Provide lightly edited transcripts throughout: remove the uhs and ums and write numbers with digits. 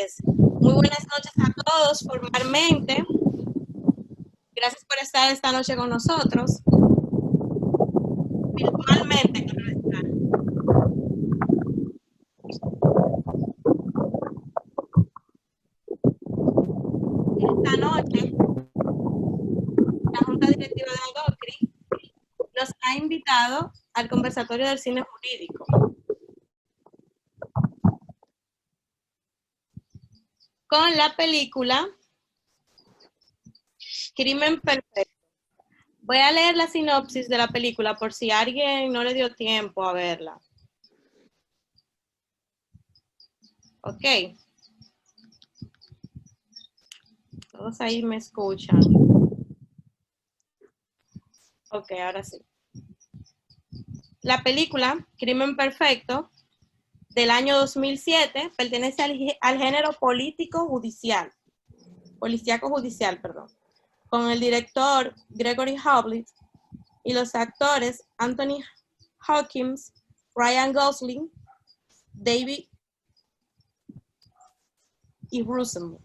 Entonces, muy buenas noches a todos formalmente. Gracias por estar esta noche con nosotros. Virtualmente, quiero estar. Esta noche, la Junta Directiva de ADOCRI nos ha invitado al conversatorio del cine jurídico. Con la película Crimen Perfecto. Voy a leer la sinopsis de la película por si a alguien no le dio tiempo a verla. Ok. Todos ahí me escuchan. Ok, ahora sí. La película Crimen Perfecto del año 2007 pertenece al género policíaco judicial, con el director Gregory Hoblit y los actores Anthony Hopkins, Ryan Gosling, David y Russell.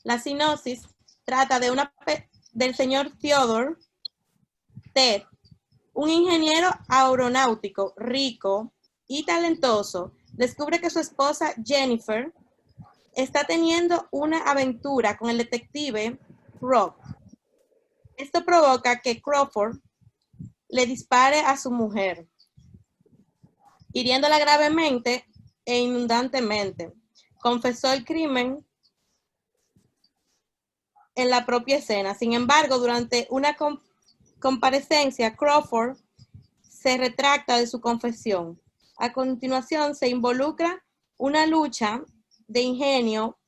La sinopsis trata de del señor Theodore Ted, un ingeniero aeronáutico rico y talentoso, descubre que su esposa Jennifer está teniendo una aventura con el detective Rob. Esto provoca que Crawford le dispare a su mujer, hiriéndola gravemente e inundantemente. Confesó el crimen en la propia escena. Sin embargo, durante una comparecencia, Crawford se retracta de su confesión. A continuación, se involucra una lucha de ingenio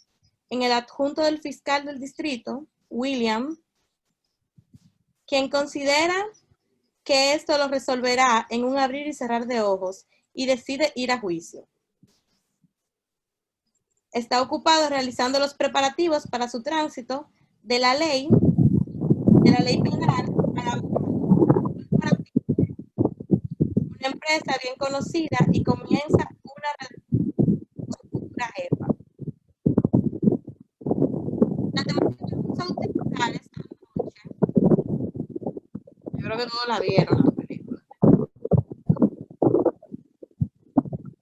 en el adjunto del fiscal del distrito, William, quien considera que esto lo resolverá en un abrir y cerrar de ojos y decide ir a juicio. Está ocupado realizando los preparativos para su tránsito de la ley penal a una empresa bien conocida y comienza una jefa. La temática que vamos a utilizar esta noche, yo creo que todos la vieron la película.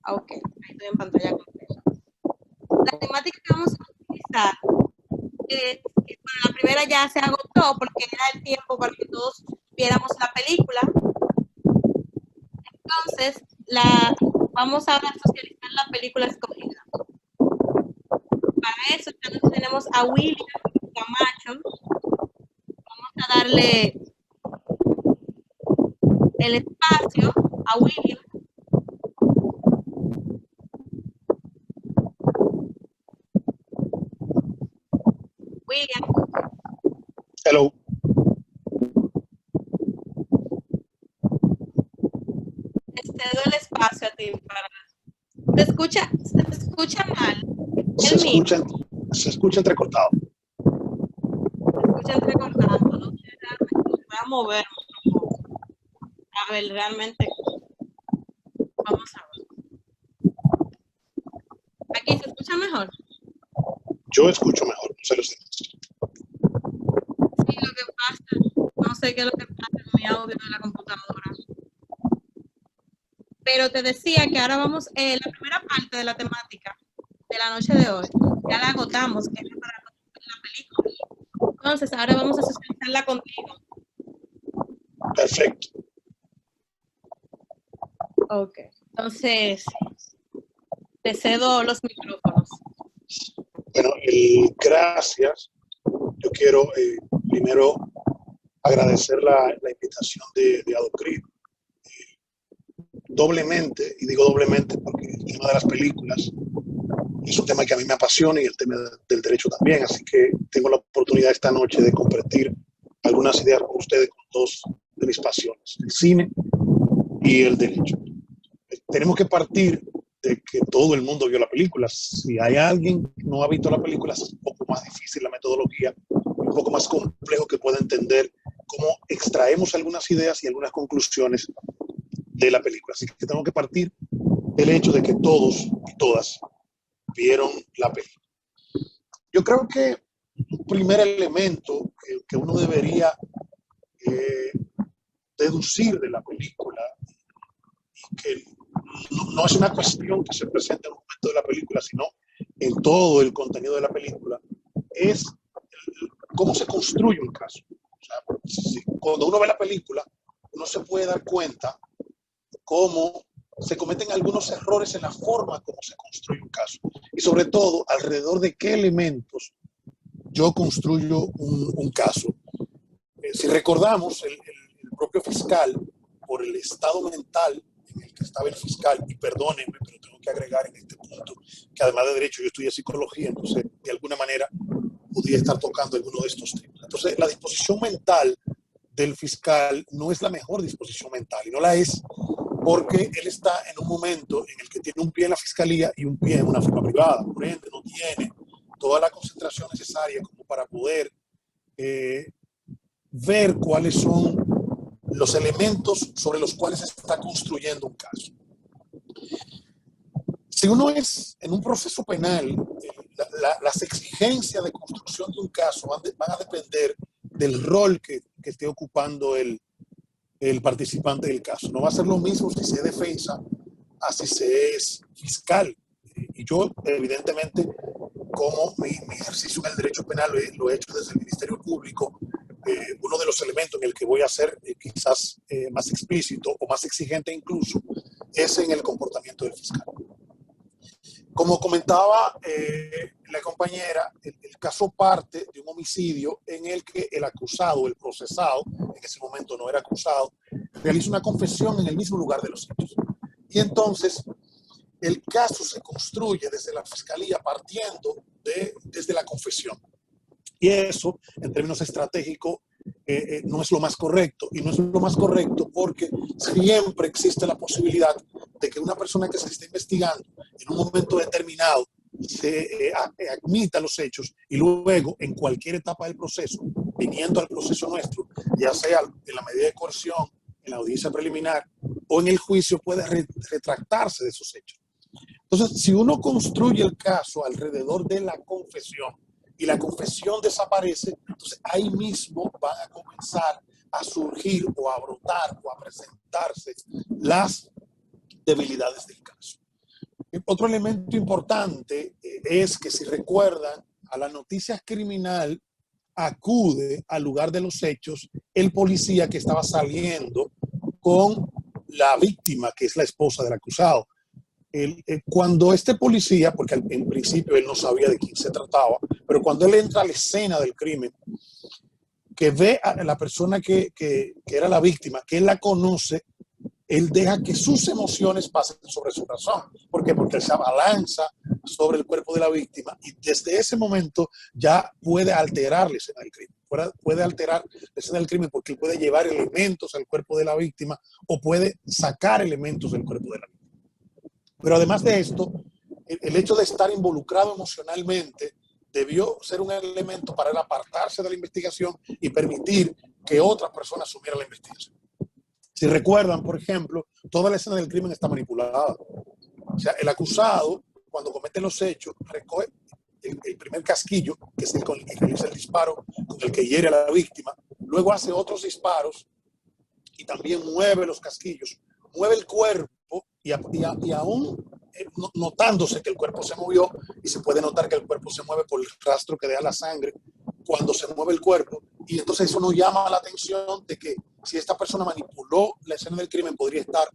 Ok, ahí estoy en pantalla completa. La temática que vamos a utilizar es, bueno, la primera ya se agotó porque era el tiempo para que todos viéramos la película. Entonces, vamos a socializar la película escogida. Para eso tenemos a William Camacho. Vamos a darle el espacio a William. William. Hello. Te doy el espacio a ti para... ¿Se escucha mal? Se escucha entrecortado. Se escucha entrecortado, no sé, realmente voy a mover un poco. A ver, realmente vamos a ver. Aquí se escucha mejor. Yo escucho mejor, no sé los demás. Sí, lo que pasa, no sé qué es lo que pasa en mi audio de la computadora. Pero te decía que ahora vamos, la primera parte de la temática de la noche de hoy, ya la agotamos, que es para la película. Entonces, ahora vamos a socializarla contigo. Perfecto. Ok, entonces, te cedo los micrófonos. Bueno, gracias. Yo quiero primero agradecer la invitación de ADOCRI. Doblemente, y digo doblemente porque el tema de las películas es un tema que a mí me apasiona y el tema del derecho también, así que tengo la oportunidad esta noche de compartir algunas ideas con ustedes con dos de mis pasiones, el cine y el derecho. Tenemos que partir de que todo el mundo vio la película. Si hay alguien que no ha visto la película, es un poco más difícil la metodología, un poco más complejo que pueda entender cómo extraemos algunas ideas y algunas conclusiones de la película. Así que tengo que partir del hecho de que todos y todas vieron la película. Yo creo que un primer elemento que uno debería deducir de la película, y que no es una cuestión que se presenta en un momento de la película, sino en todo el contenido de la película, es cómo se construye un caso. O sea, cuando uno ve la película, uno se puede dar cuenta cómo se cometen algunos errores en la forma como se construye un caso. Y sobre todo, alrededor de qué elementos yo construyo un caso. Si recordamos, el propio fiscal, por el estado mental en el que estaba el fiscal, y perdónenme, pero tengo que agregar en este punto que además de derecho yo estudié psicología, entonces de alguna manera podría estar tocando alguno de estos temas. Entonces, la disposición mental del fiscal no es la mejor disposición mental, y no la es porque él está en un momento en el que tiene un pie en la fiscalía y un pie en una firma privada. Por ende, no tiene toda la concentración necesaria como para poder ver cuáles son los elementos sobre los cuales se está construyendo un caso. Si uno es en un proceso penal, las exigencias de construcción de un caso van a depender del rol que esté ocupando el participante del caso. No va a ser lo mismo si se es defensa a si se es fiscal. Y yo, evidentemente, como mi ejercicio en el derecho penal lo he hecho desde el Ministerio Público, uno de los elementos en el que voy a ser quizás más explícito o más exigente incluso es en el comportamiento del fiscal. Como comentaba la compañera, el caso parte de un homicidio en el que el acusado, el procesado, en ese momento no era acusado, realiza una confesión en el mismo lugar de los hechos. Y entonces el caso se construye desde la fiscalía partiendo desde la confesión. Y eso, en términos estratégicos, no es lo más correcto. Y no es lo más correcto porque siempre existe la posibilidad de que una persona que se esté investigando en un momento determinado se admita los hechos y luego, en cualquier etapa del proceso, viniendo al proceso nuestro, ya sea en la medida de coerción, en la audiencia preliminar o en el juicio, puede retractarse de esos hechos. Entonces, si uno construye el caso alrededor de la confesión y la confesión desaparece, entonces ahí mismo van a comenzar a surgir o a brotar o a presentarse las debilidades del caso. Otro elemento importante es que, si recuerdan, a la noticia criminal acude al lugar de los hechos el policía que estaba saliendo con la víctima, que es la esposa del acusado. Cuando este policía, porque en principio él no sabía de quién se trataba, pero cuando él entra a la escena del crimen, que ve a la persona que era la víctima, que él la conoce, él deja que sus emociones pasen sobre su razón. ¿Por qué? Porque él se abalanza sobre el cuerpo de la víctima y desde ese momento ya puede alterar la escena del crimen. Puede alterar la escena del crimen porque él puede llevar elementos al cuerpo de la víctima o puede sacar elementos del cuerpo de la víctima. Pero además de esto, el hecho de estar involucrado emocionalmente debió ser un elemento para él apartarse de la investigación y permitir que otras personas asumieran la investigación. Si recuerdan, por ejemplo, toda la escena del crimen está manipulada. O sea, el acusado, cuando comete los hechos, recoge el primer casquillo, que es el con el que realiza el disparo, con el que hiere a la víctima, luego hace otros disparos y también mueve los casquillos, mueve el cuerpo y aún notándose que el cuerpo se movió, y se puede notar que el cuerpo se mueve por el rastro que deja la sangre cuando se mueve el cuerpo, y entonces eso nos llama la atención de que si esta persona manipuló la escena del crimen, podría estar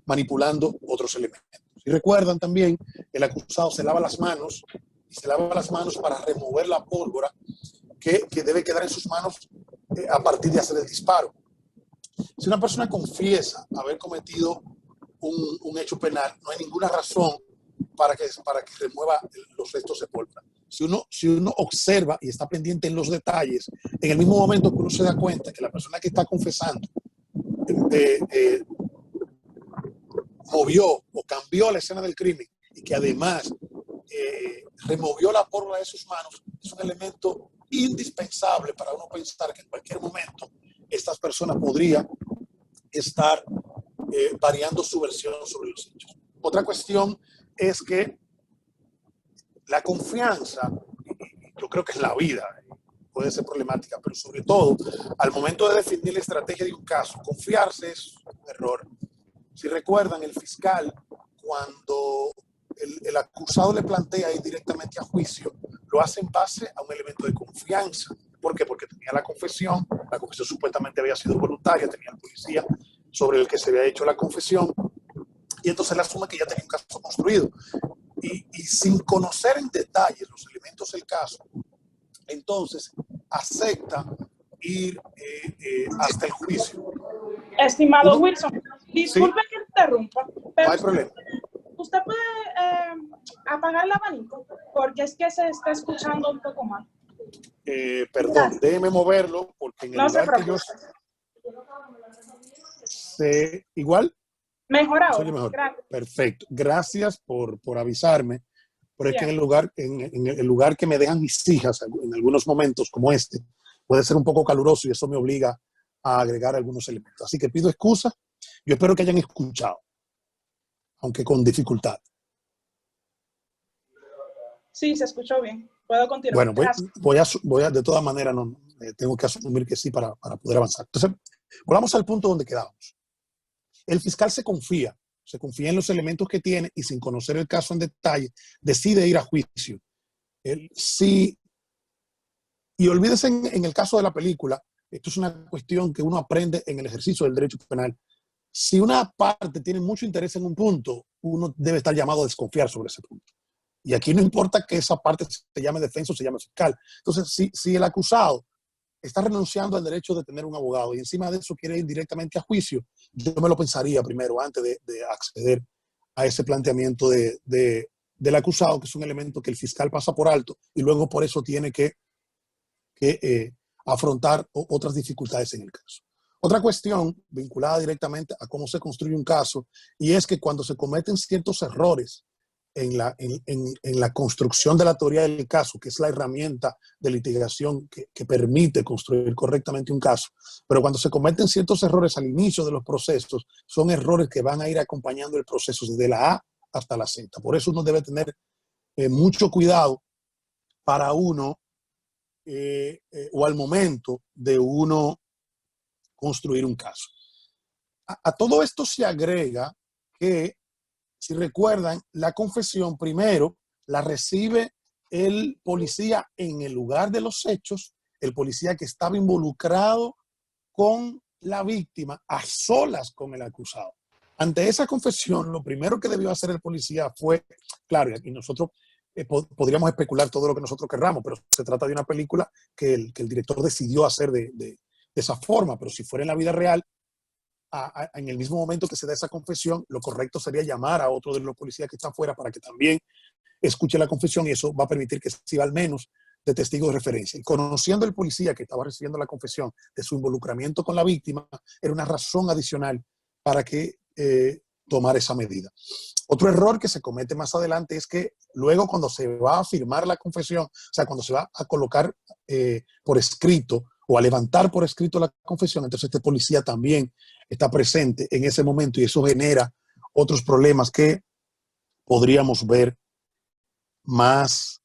manipulando otros elementos. Y recuerdan también, el acusado se lava las manos, y se lava las manos para remover la pólvora que debe quedar en sus manos a partir de hacer el disparo. Si una persona confiesa haber cometido un hecho penal, no hay ninguna razón para que remueva los restos de pólvora. Si uno observa y está pendiente en los detalles, en el mismo momento que uno se da cuenta que la persona que está confesando movió o cambió la escena del crimen y que además removió la pólvora de sus manos, es un elemento indispensable para uno pensar que en cualquier momento estas personas podrían estar variando su versión sobre los hechos. Otra cuestión es que La confianza, yo creo que en la vida puede ser problemática, pero sobre todo al momento de definir la estrategia de un caso, confiarse es un error. Si recuerdan, el fiscal, cuando el acusado le plantea ir directamente a juicio, lo hace en base a un elemento de confianza. ¿Por qué? Porque tenía la confesión supuestamente había sido voluntaria, tenía el policía sobre el que se había hecho la confesión, y entonces él asume que ya tenía un caso construido. Y sin conocer en detalle los elementos del caso, entonces acepta ir hasta el juicio. Estimado Wilson, disculpe ¿Sí? que interrumpa, pero No hay problema. usted puede apagar el abanico porque es que se está escuchando un poco mal. Perdón, Gracias. déjeme moverlo porque en el No se lugar que yo sé, igual Mejor se ahora. oye mejor. Gracias. Perfecto. Gracias por avisarme. Pero es que Bien. en el lugar que me dejan mis hijas, en algunos momentos como este, puede ser un poco caluroso y eso me obliga a agregar algunos elementos. Así que pido excusa. Yo espero que hayan escuchado, aunque con dificultad. Sí, se escuchó bien. Puedo continuar. Bueno, Gracias. de todas maneras, no, tengo que asumir que sí para poder avanzar. Entonces, volvamos al punto donde quedábamos. El fiscal se confía en los elementos que tiene y sin conocer el caso en detalle, decide ir a juicio. Sí, y olvídese en el caso de la película, esto es una cuestión que uno aprende en el ejercicio del derecho penal. Si una parte tiene mucho interés en un punto, uno debe estar llamado a desconfiar sobre ese punto. Y aquí no importa que esa parte se llame defensa o se llame fiscal. Entonces, si el acusado está renunciando al derecho de tener un abogado y encima de eso quiere ir directamente a juicio, yo me lo pensaría primero antes de acceder a ese planteamiento del acusado, que es un elemento que el fiscal pasa por alto y luego por eso tiene que afrontar otras dificultades en el caso. Otra cuestión vinculada directamente a cómo se construye un caso, y es que cuando se cometen ciertos errores en la construcción de la teoría del caso, que es la herramienta de litigación que permite construir correctamente un caso, pero cuando se cometen ciertos errores al inicio de los procesos, son errores que van a ir acompañando el proceso desde la A hasta la Z. Por eso uno debe tener mucho cuidado para uno, o al momento de uno construir un caso. A todo esto se agrega que, si recuerdan, la confesión primero la recibe el policía en el lugar de los hechos, el policía que estaba involucrado con la víctima a solas con el acusado. Ante esa confesión, lo primero que debió hacer el policía fue, claro, y aquí nosotros podríamos especular todo lo que nosotros querramos, pero se trata de una película que el director decidió hacer de esa forma, pero si fuera en la vida real, en el mismo momento que se da esa confesión, lo correcto sería llamar a otro de los policías que está afuera para que también escuche la confesión, y eso va a permitir que sirva al menos de testigo de referencia. Y conociendo el policía que estaba recibiendo la confesión de su involucramiento con la víctima, era una razón adicional para que tomar esa medida. Otro error que se comete más adelante es que luego, cuando se va a firmar la confesión, o sea, cuando se va a colocar por escrito o a levantar por escrito la confesión, entonces este policía también está presente en ese momento y eso genera otros problemas que podríamos ver más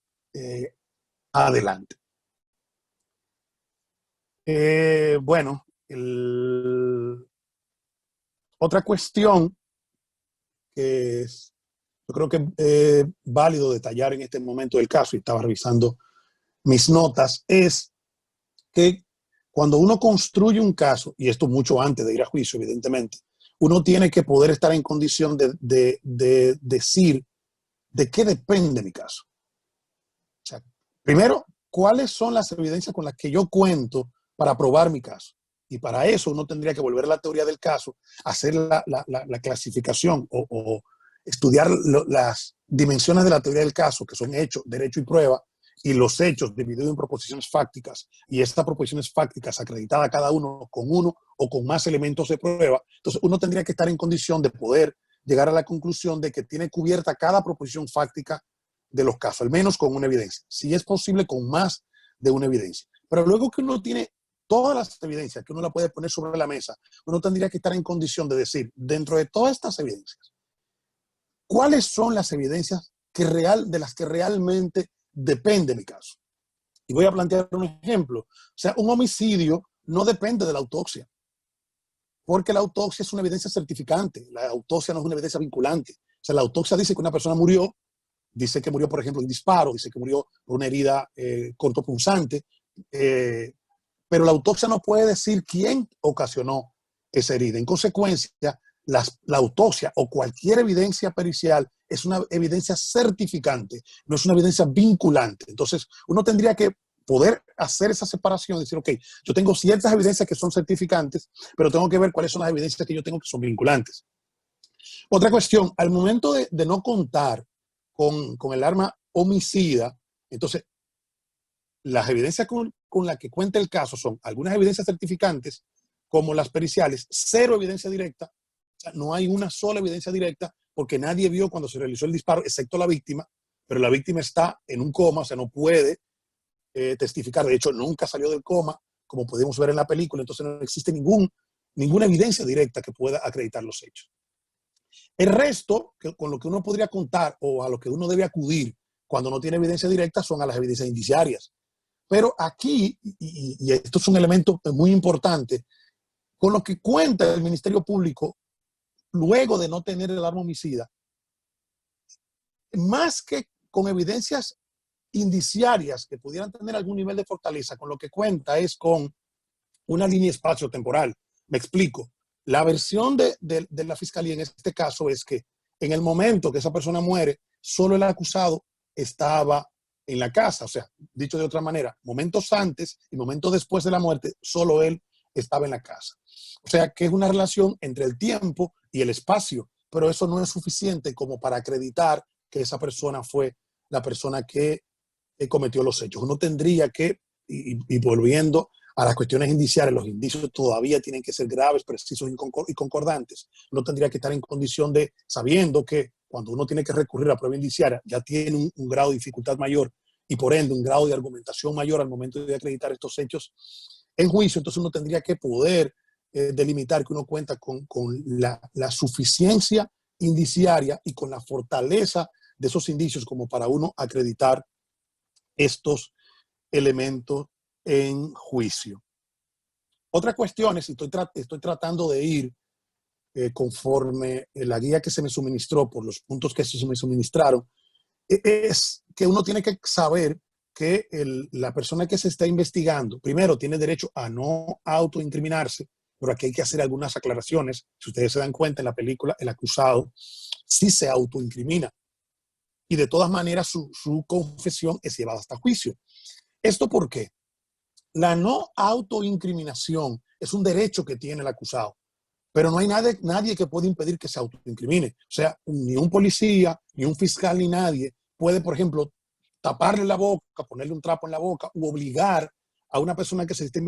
adelante. Bueno, otra cuestión que yo creo que es válido detallar en este momento del caso, y estaba revisando mis notas, es que cuando uno construye un caso, y esto mucho antes de ir a juicio, evidentemente, uno tiene que poder estar en condición de decir de qué depende mi caso. O sea, primero, ¿cuáles son las evidencias con las que yo cuento para probar mi caso? Y para eso uno tendría que volver a la teoría del caso, hacer la clasificación o estudiar las dimensiones de la teoría del caso, que son hecho, derecho y prueba, y los hechos divididos en proposiciones fácticas, y estas proposiciones fácticas acreditadas cada uno o con más elementos de prueba. Entonces uno tendría que estar en condición de poder llegar a la conclusión de que tiene cubierta cada proposición fáctica de los casos, al menos con una evidencia. Si es posible, con más de una evidencia. Pero luego que uno tiene todas las evidencias, que uno la puede poner sobre la mesa, uno tendría que estar en condición de decir, dentro de todas estas evidencias, ¿cuáles son las evidencias de las que realmente depende mi caso. Y voy a plantear un ejemplo. O sea, un homicidio no depende de la autopsia, porque la autopsia es una evidencia certificante. La autopsia no es una evidencia vinculante. O sea, la autopsia dice que una persona murió, dice que murió, por ejemplo, de un disparo, dice que murió por una herida cortopunzante, pero la autopsia no puede decir quién ocasionó esa herida. En consecuencia, la autopsia o cualquier evidencia pericial es una evidencia certificante, no es una evidencia vinculante. Entonces, uno tendría que poder hacer esa separación, decir, ok, yo tengo ciertas evidencias que son certificantes, pero tengo que ver cuáles son las evidencias que yo tengo que son vinculantes. Otra cuestión, al momento de no contar con el arma homicida, entonces, las evidencias con las que cuenta el caso son algunas evidencias certificantes, como las periciales, cero evidencia directa. O sea, no hay una sola evidencia directa porque nadie vio cuando se realizó el disparo, excepto la víctima, pero la víctima está en un coma, o sea, no puede testificar. De hecho, nunca salió del coma, como podemos ver en la película, entonces no existe ninguna evidencia directa que pueda acreditar los hechos. El resto, con lo que uno podría contar o a lo que uno debe acudir cuando no tiene evidencia directa, son a las evidencias indiciarias. Pero aquí, y esto es un elemento muy importante, con lo que cuenta el Ministerio Público, luego de no tener el arma homicida, más que con evidencias indiciarias que pudieran tener algún nivel de fortaleza, con lo que cuenta es con una línea espacio-temporal. Me explico. La versión de la fiscalía en este caso es que en el momento que esa persona muere, solo el acusado estaba en la casa. O sea, dicho de otra manera, momentos antes y momentos después de la muerte, solo él estaba en la casa. O sea, que es una relación entre el tiempo y el espacio, pero eso no es suficiente como para acreditar que esa persona fue la persona que cometió los hechos. Uno tendría que, y volviendo a las cuestiones indiciarias, los indicios todavía tienen que ser graves, precisos y concordantes. Uno tendría que estar en condición de, sabiendo que cuando uno tiene que recurrir a prueba indiciaria, ya tiene un grado de dificultad mayor y por ende un grado de argumentación mayor al momento de acreditar estos hechos en juicio. Entonces uno tendría que poder delimitar que uno cuenta con la suficiencia indiciaria y con la fortaleza de esos indicios como para uno acreditar estos elementos en juicio. Otra cuestión es, estoy tratando de ir conforme la guía que se me suministró por los puntos que se me suministraron, es que uno tiene que saber que la persona que se está investigando, primero, tiene derecho a no autoincriminarse, pero aquí hay que hacer algunas aclaraciones. Si ustedes se dan cuenta en la película, el acusado sí se autoincrimina y de todas maneras su confesión es llevada hasta juicio. ¿Esto por qué? La no autoincriminación es un derecho que tiene el acusado, pero no hay nadie que pueda impedir que se autoincrimine. O sea, ni un policía, ni un fiscal, ni nadie puede, por ejemplo, taparle la boca, ponerle un trapo en la boca u obligar a una persona que se esté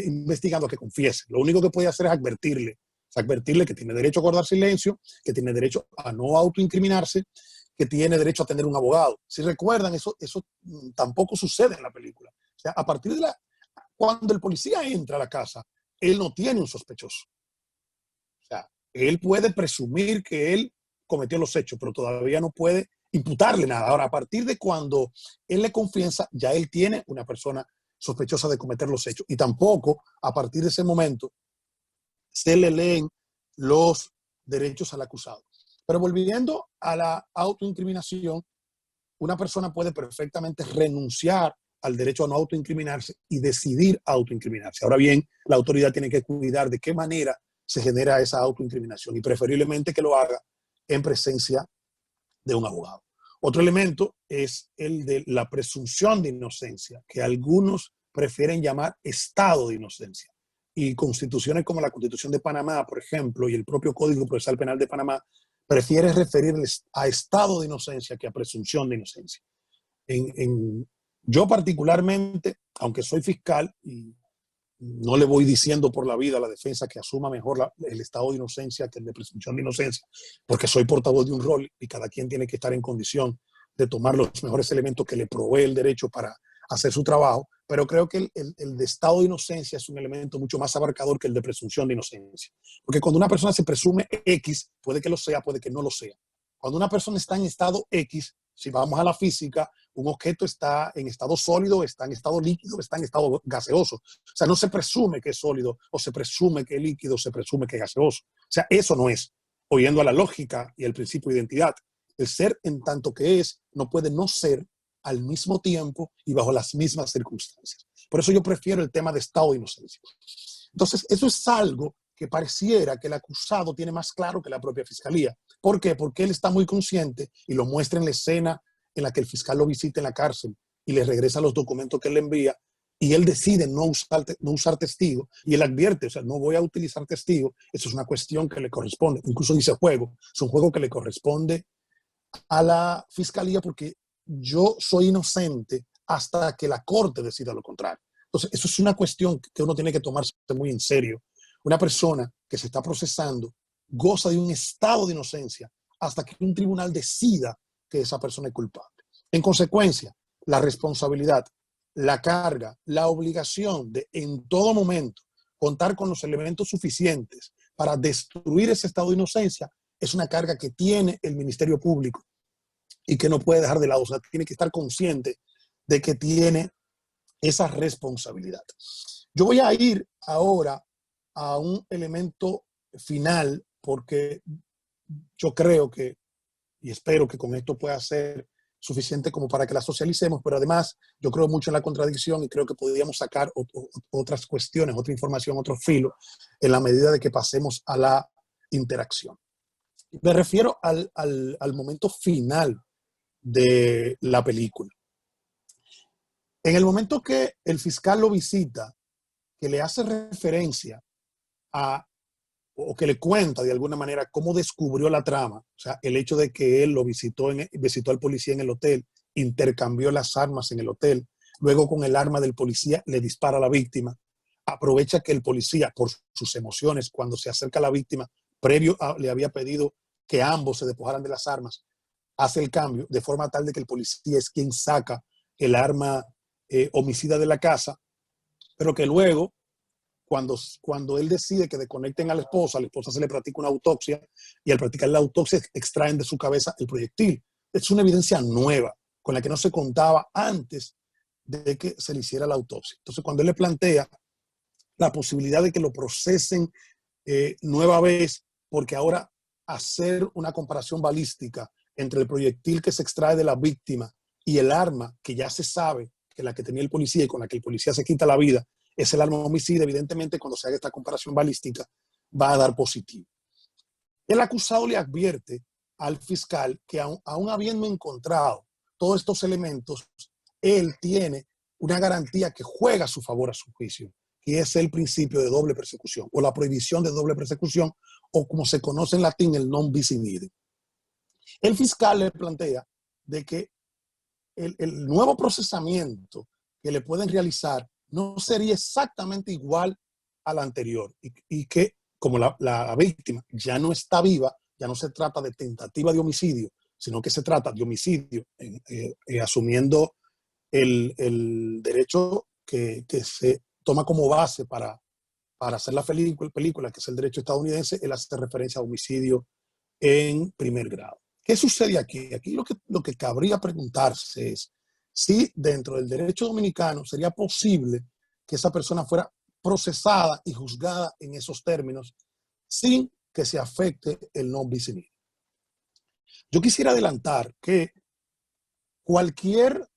investigando a que confiese. Lo único que puede hacer es advertirle que tiene derecho a guardar silencio, que tiene derecho a no autoincriminarse, que tiene derecho a tener un abogado. Si recuerdan, eso tampoco sucede en la película. O sea, a partir de cuando el policía entra a la casa, él no tiene un sospechoso. O sea, él puede presumir que él cometió los hechos, pero todavía no puede imputarle nada. Ahora, a partir de cuando él le confiesa, ya él tiene una persona sospechosa de cometer los hechos. Y tampoco, a partir de ese momento, se le leen los derechos al acusado. Pero volviendo a la autoincriminación, una persona puede perfectamente renunciar al derecho a no autoincriminarse y decidir autoincriminarse. Ahora bien, la autoridad tiene que cuidar de qué manera se genera esa autoincriminación y preferiblemente que lo haga en presencia de un abogado. Otro elemento es el de la presunción de inocencia, que algunos prefieren llamar estado de inocencia. Y constituciones como la Constitución de Panamá, por ejemplo, y el propio Código Procesal Penal de Panamá, prefiere referir a estado de inocencia que a presunción de inocencia. Yo particularmente, aunque soy fiscal y no le voy diciendo por la vida a la defensa que asuma mejor el estado de inocencia que el de presunción de inocencia, porque soy portavoz de un rol y cada quien tiene que estar en condición de tomar los mejores elementos que le provee el derecho para hacer su trabajo, pero creo que el de estado de inocencia es un elemento mucho más abarcador que el de presunción de inocencia. Porque cuando una persona se presume X, puede que lo sea, puede que no lo sea. Cuando una persona está en estado X, Si vamos a la física, un objeto está en estado sólido, está en estado líquido, está en estado gaseoso. O sea, no se presume que es sólido, o se presume que es líquido, o se presume que es gaseoso. O sea, eso no es, oyendo a la lógica y el principio de identidad. El ser en tanto que es, no puede no ser al mismo tiempo y bajo las mismas circunstancias. Por eso yo prefiero el tema de estado de inocencia. Entonces, eso es algo que pareciera que el acusado tiene más claro que la propia fiscalía. ¿Por qué? Porque él está muy consciente y lo muestra en la escena en la que el fiscal lo visita en la cárcel y le regresa los documentos que él le envía, y él decide no usar testigo, y él advierte, o sea, no voy a utilizar testigo, eso es una cuestión que le corresponde, incluso dice juego, es un juego que le corresponde a la fiscalía porque yo soy inocente hasta que la corte decida lo contrario. Entonces, eso es una cuestión que uno tiene que tomarse muy en serio. Una persona que se está procesando goza de un estado de inocencia hasta que un tribunal decida que esa persona es culpable. En consecuencia, la responsabilidad, la carga, la obligación de en todo momento contar con los elementos suficientes para destruir ese estado de inocencia es una carga que tiene el Ministerio Público y que no puede dejar de lado. O sea, tiene que estar consciente de que tiene esa responsabilidad. Yo voy a ir ahora a un elemento final porque yo creo que, y espero que con esto pueda ser suficiente como para que la socialicemos, pero además yo creo mucho en la contradicción y creo que podríamos sacar otras cuestiones, otra información, otro filo, en la medida de que pasemos a la interacción. Me refiero al momento final de la película. En el momento que el fiscal lo visita, que le hace referencia o que le cuenta de alguna manera cómo descubrió la trama, o sea, el hecho de que él visitó al policía en el hotel, intercambió las armas en el hotel, luego con el arma del policía le dispara a la víctima, aprovecha que el policía, por sus emociones, cuando se acerca a la víctima, le había pedido que ambos se despojaran de las armas, hace el cambio de forma tal de que el policía es quien saca el arma homicida de la casa, pero que luego, cuando él decide que desconecten a la esposa se le practica una autopsia y al practicar la autopsia extraen de su cabeza el proyectil. Es una evidencia nueva con la que no se contaba antes de que se le hiciera la autopsia. Entonces, cuando él le plantea la posibilidad de que lo procesen nueva vez, porque ahora hacer una comparación balística entre el proyectil que se extrae de la víctima y el arma que ya se sabe que la que tenía el policía y con la que el policía se quita la vida es el arma homicida, evidentemente cuando se haga esta comparación balística va a dar positivo. El acusado le advierte al fiscal que aún habiendo encontrado todos estos elementos, él tiene una garantía que juega a su favor a su juicio, que es el principio de doble persecución o la prohibición de doble persecución, o como se conoce en latín, el non bis in idem. El fiscal le plantea de que el nuevo procesamiento que le pueden realizar no sería exactamente igual al anterior y que como la víctima ya no está viva, ya no se trata de tentativa de homicidio, sino que se trata de homicidio, asumiendo el derecho que se toma como base para hacer la película, que es el derecho estadounidense. Él hace referencia a homicidio en primer grado. ¿Qué sucede aquí? Aquí lo que cabría preguntarse es si dentro del derecho dominicano sería posible que esa persona fuera procesada y juzgada en esos términos sin que se afecte el non bis in idem. Yo quisiera adelantar que cualquier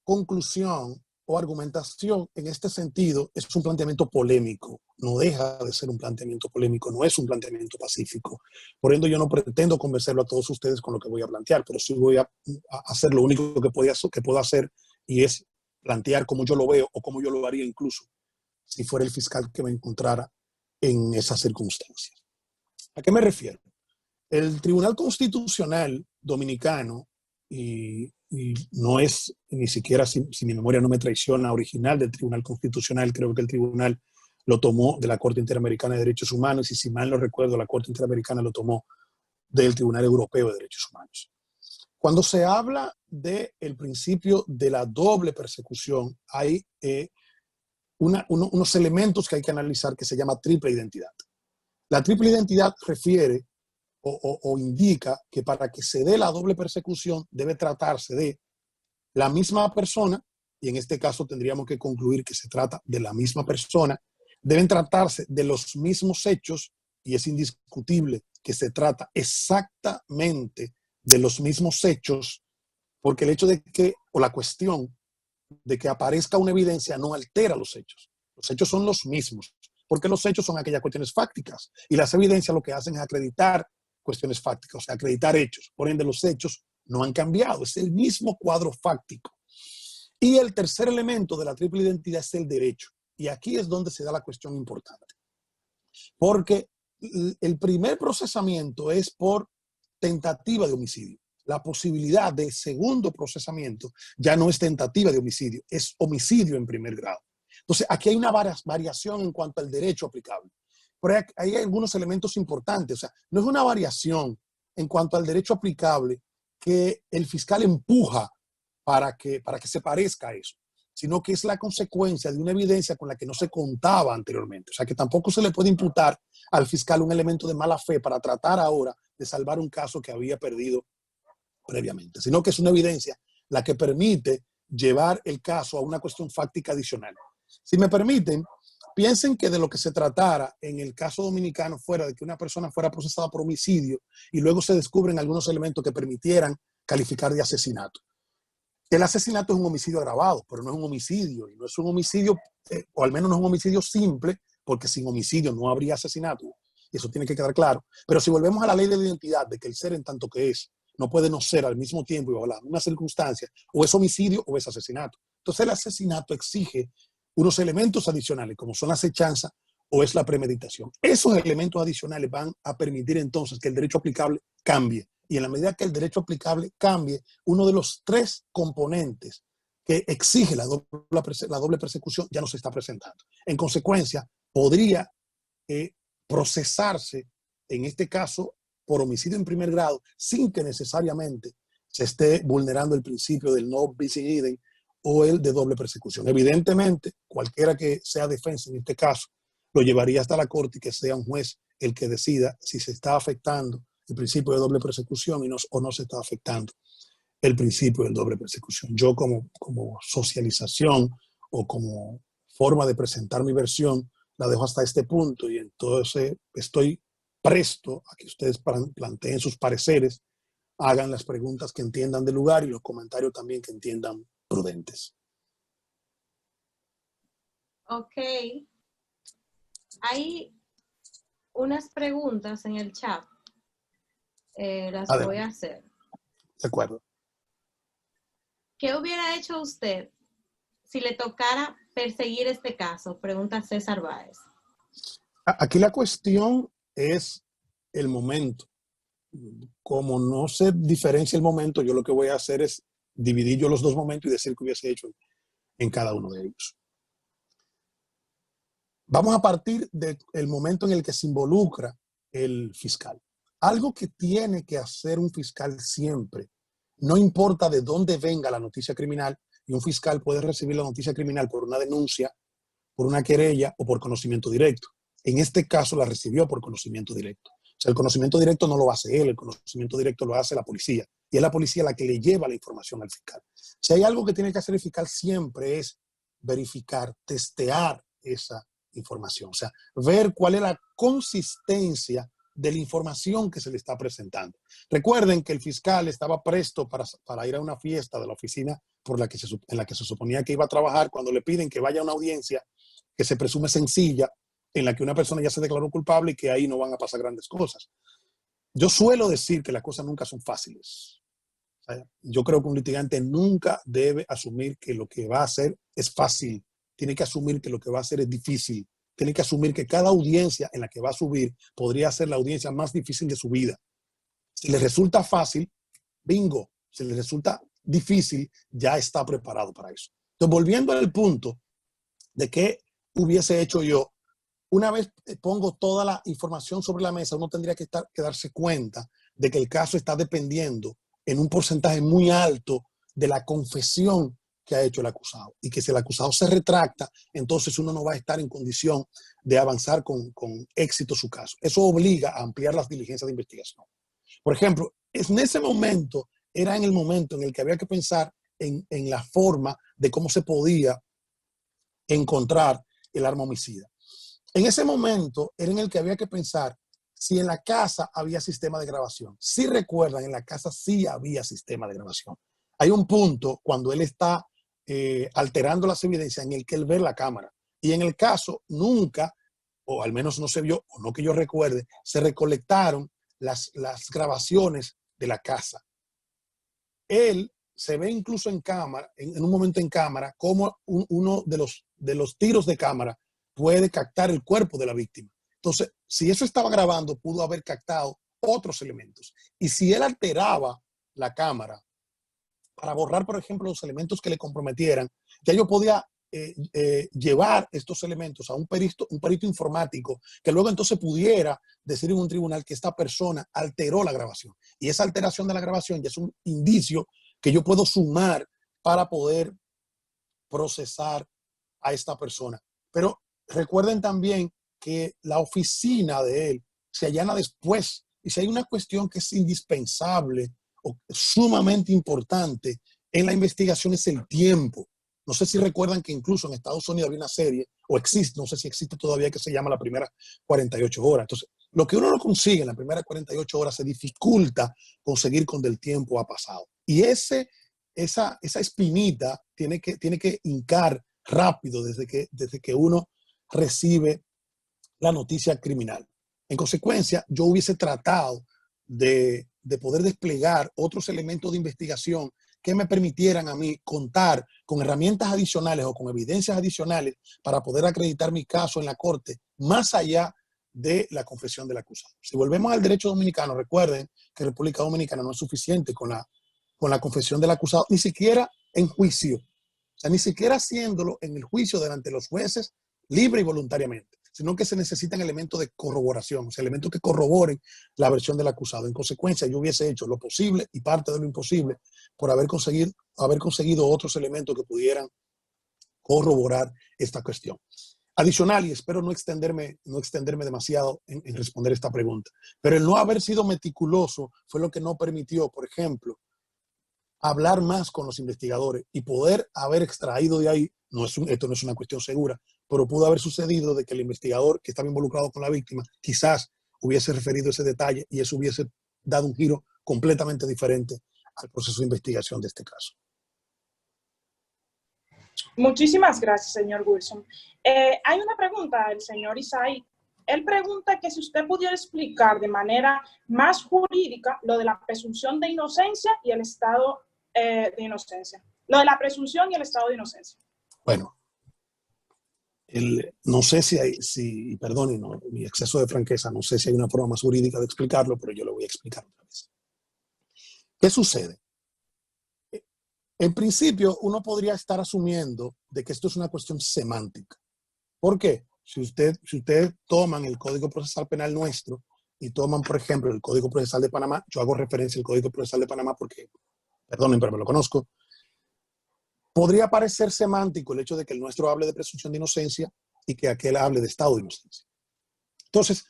conclusión o argumentación en este sentido es un planteamiento polémico, no deja de ser un planteamiento polémico, no es un planteamiento pacífico. Por ende, yo no pretendo convencerlo a todos ustedes con lo que voy a plantear, pero sí voy a hacer lo único que puedo hacer, y es plantear cómo yo lo veo o cómo yo lo haría incluso si fuera el fiscal que me encontrara en esas circunstancias. ¿A qué me refiero? El Tribunal Constitucional Dominicano, y no es ni siquiera, si mi memoria no me traiciona, original del Tribunal Constitucional, creo que el tribunal lo tomó de la Corte Interamericana de Derechos Humanos, y si mal no recuerdo, la Corte Interamericana lo tomó del Tribunal Europeo de Derechos Humanos. Cuando se habla del principio de la doble persecución, hay unos elementos que hay que analizar que se llama triple identidad. La triple identidad refiere o indica que para que se dé la doble persecución debe tratarse de la misma persona, y en este caso tendríamos que concluir que se trata de la misma persona, deben tratarse de los mismos hechos, y es indiscutible que se trata exactamente de los mismos hechos, porque el hecho de que, o la cuestión de que aparezca una evidencia no altera los hechos. Los hechos son los mismos, porque los hechos son aquellas cuestiones fácticas, y las evidencias lo que hacen es acreditar cuestiones fácticas, o sea, acreditar hechos. Por ende, los hechos no han cambiado, es el mismo cuadro fáctico. Y el tercer elemento de la triple identidad es el derecho. Y aquí es donde se da la cuestión importante. Porque el primer procesamiento es por tentativa de homicidio. La posibilidad de segundo procesamiento ya no es tentativa de homicidio, es homicidio en primer grado. Entonces, aquí hay una variación en cuanto al derecho aplicable. Pero hay algunos elementos importantes. O sea, no es una variación en cuanto al derecho aplicable que el fiscal empuja para que se parezca a eso, sino que es la consecuencia de una evidencia con la que no se contaba anteriormente. O sea, que tampoco se le puede imputar al fiscal un elemento de mala fe para tratar ahora de salvar un caso que había perdido previamente, sino que es una evidencia la que permite llevar el caso a una cuestión fáctica adicional. Si me permiten, piensen que de lo que se tratara en el caso dominicano fuera de que una persona fuera procesada por homicidio y luego se descubren algunos elementos que permitieran calificar de asesinato. El asesinato es un homicidio agravado, pero no es un homicidio, y no es un homicidio, o al menos no es un homicidio simple, porque sin homicidio no habría asesinato, y eso tiene que quedar claro. Pero si volvemos a la ley de la identidad, de que el ser en tanto que es, no puede no ser al mismo tiempo y bajo las mismas circunstancias, o es homicidio o es asesinato. Entonces el asesinato exige unos elementos adicionales, como son la acechanza o es la premeditación. Esos elementos adicionales van a permitir entonces que el derecho aplicable cambie. Y en la medida que el derecho aplicable cambie, uno de los tres componentes que exige la doble persecución ya no se está presentando. En consecuencia, podría procesarse, en este caso, por homicidio en primer grado, sin que necesariamente se esté vulnerando el principio del no bis in idem o el de doble persecución. Evidentemente, cualquiera que sea defensa en este caso, lo llevaría hasta la corte y que sea un juez el que decida si se está afectando el principio de doble persecución o no se está afectando el principio de doble persecución. Yo como socialización o como forma de presentar mi versión, la dejo hasta este punto, y entonces estoy presto a que ustedes planteen sus pareceres, hagan las preguntas que entiendan del lugar y los comentarios también que entiendan prudentes. Ok. Hay unas preguntas en el chat. Las Adelante. voy a hacer. De acuerdo. ¿Qué hubiera hecho usted si le tocara perseguir este caso? Pregunta César Báez. Aquí la cuestión es el momento. Como no se diferencia el momento, yo lo que voy a hacer es dividir yo los dos momentos y decir qué hubiese hecho en cada uno de ellos. Vamos a partir del momento en el que se involucra el fiscal. Algo que tiene que hacer un fiscal siempre, no importa de dónde venga la noticia criminal, y un fiscal puede recibir la noticia criminal por una denuncia, por una querella o por conocimiento directo. En este caso la recibió por conocimiento directo. O sea, el conocimiento directo no lo hace él, el conocimiento directo lo hace la policía. Y es la policía la que le lleva la información al fiscal. Si hay algo que tiene que hacer el fiscal siempre es verificar, testear esa información. O sea, ver cuál es la consistencia de la información que se le está presentando. Recuerden que el fiscal estaba presto para ir a una fiesta de la oficina en la que se suponía que iba a trabajar, cuando le piden que vaya a una audiencia que se presume sencilla, en la que una persona ya se declaró culpable y que ahí no van a pasar grandes cosas. Yo suelo decir que las cosas nunca son fáciles. O sea, yo creo que un litigante nunca debe asumir que lo que va a hacer es fácil. Tiene que asumir que lo que va a hacer es difícil. Tiene que asumir que cada audiencia en la que va a subir podría ser la audiencia más difícil de su vida. Si le resulta fácil, bingo. Si le resulta difícil, ya está preparado para eso. Entonces, volviendo al punto de qué hubiese hecho yo, una vez pongo toda la información sobre la mesa, uno tendría que darse cuenta de que el caso está dependiendo en un porcentaje muy alto de la confesión que ha hecho el acusado. Y que si el acusado se retracta, entonces uno no va a estar en condición de avanzar con éxito su caso. Eso obliga a ampliar las diligencias de investigación. Por ejemplo, en ese momento, era en el momento en el que había que pensar en la forma de cómo se podía encontrar el arma homicida. En ese momento era en el que había que pensar si en la casa había sistema de grabación. Si recuerdan, en la casa sí había sistema de grabación. Hay un punto cuando él está alterando las evidencias en el que él ve la cámara. Y en el caso nunca, o al menos no se vio, o no que yo recuerde, se recolectaron las grabaciones de la casa. Él se ve incluso en cámara, en un momento en cámara, como uno de los tiros de cámara puede captar el cuerpo de la víctima. Entonces, si eso estaba grabando, pudo haber captado otros elementos. Y si él alteraba la cámara para borrar, por ejemplo, los elementos que le comprometieran, ya yo podía llevar estos elementos a un perito informático que luego entonces pudiera decir en un tribunal que esta persona alteró la grabación. Y esa alteración de la grabación ya es un indicio que yo puedo sumar para poder procesar a esta persona. Pero recuerden también que la oficina de él se allana después. Y si hay una cuestión que es indispensable o sumamente importante en la investigación es el tiempo. No sé si recuerdan que incluso en Estados Unidos había una serie, o existe, no sé si existe todavía, que se llama La Primera 48 Horas. Entonces, lo que uno no consigue en la primera 48 horas se dificulta conseguir cuando el tiempo ha pasado. Y esa espinita tiene que hincar rápido desde que uno recibe la noticia criminal. En consecuencia, yo hubiese tratado de poder desplegar otros elementos de investigación que me permitieran a mí contar con herramientas adicionales o con evidencias adicionales para poder acreditar mi caso en la corte, más allá de la confesión del acusado. Si volvemos al derecho dominicano, recuerden que República Dominicana no es suficiente con la confesión del acusado, ni siquiera en juicio. O sea, ni siquiera haciéndolo en el juicio delante de los jueces, libre y voluntariamente, sino que se necesitan elementos de corroboración, o sea, elementos que corroboren la versión del acusado. En consecuencia, yo hubiese hecho lo posible y parte de lo imposible por haber conseguido otros elementos que pudieran corroborar esta cuestión. Adicional, y espero no extenderme demasiado en responder esta pregunta, pero el no haber sido meticuloso fue lo que no permitió, por ejemplo, hablar más con los investigadores y poder haber extraído de ahí, esto no es una cuestión segura, pero pudo haber sucedido de que el investigador que estaba involucrado con la víctima quizás hubiese referido ese detalle y eso hubiese dado un giro completamente diferente al proceso de investigación de este caso. Muchísimas gracias, señor Wilson. Hay una pregunta del señor Isaí. Él pregunta que si usted pudiera explicar de manera más jurídica lo de la presunción de inocencia y el estado de inocencia. Lo de la presunción y el estado de inocencia. Bueno, no sé perdón, mi exceso de franqueza, no sé si hay una forma más jurídica de explicarlo, pero yo lo voy a explicar otra vez. ¿Qué sucede? En principio, uno podría estar asumiendo de que esto es una cuestión semántica. ¿Por qué? Si ustedes toman el Código Procesal Penal nuestro y toman, por ejemplo, el Código Procesal de Panamá, yo hago referencia al Código Procesal de Panamá porque, perdonen, pero me lo conozco, podría parecer semántico el hecho de que el nuestro hable de presunción de inocencia y que aquel hable de estado de inocencia. Entonces,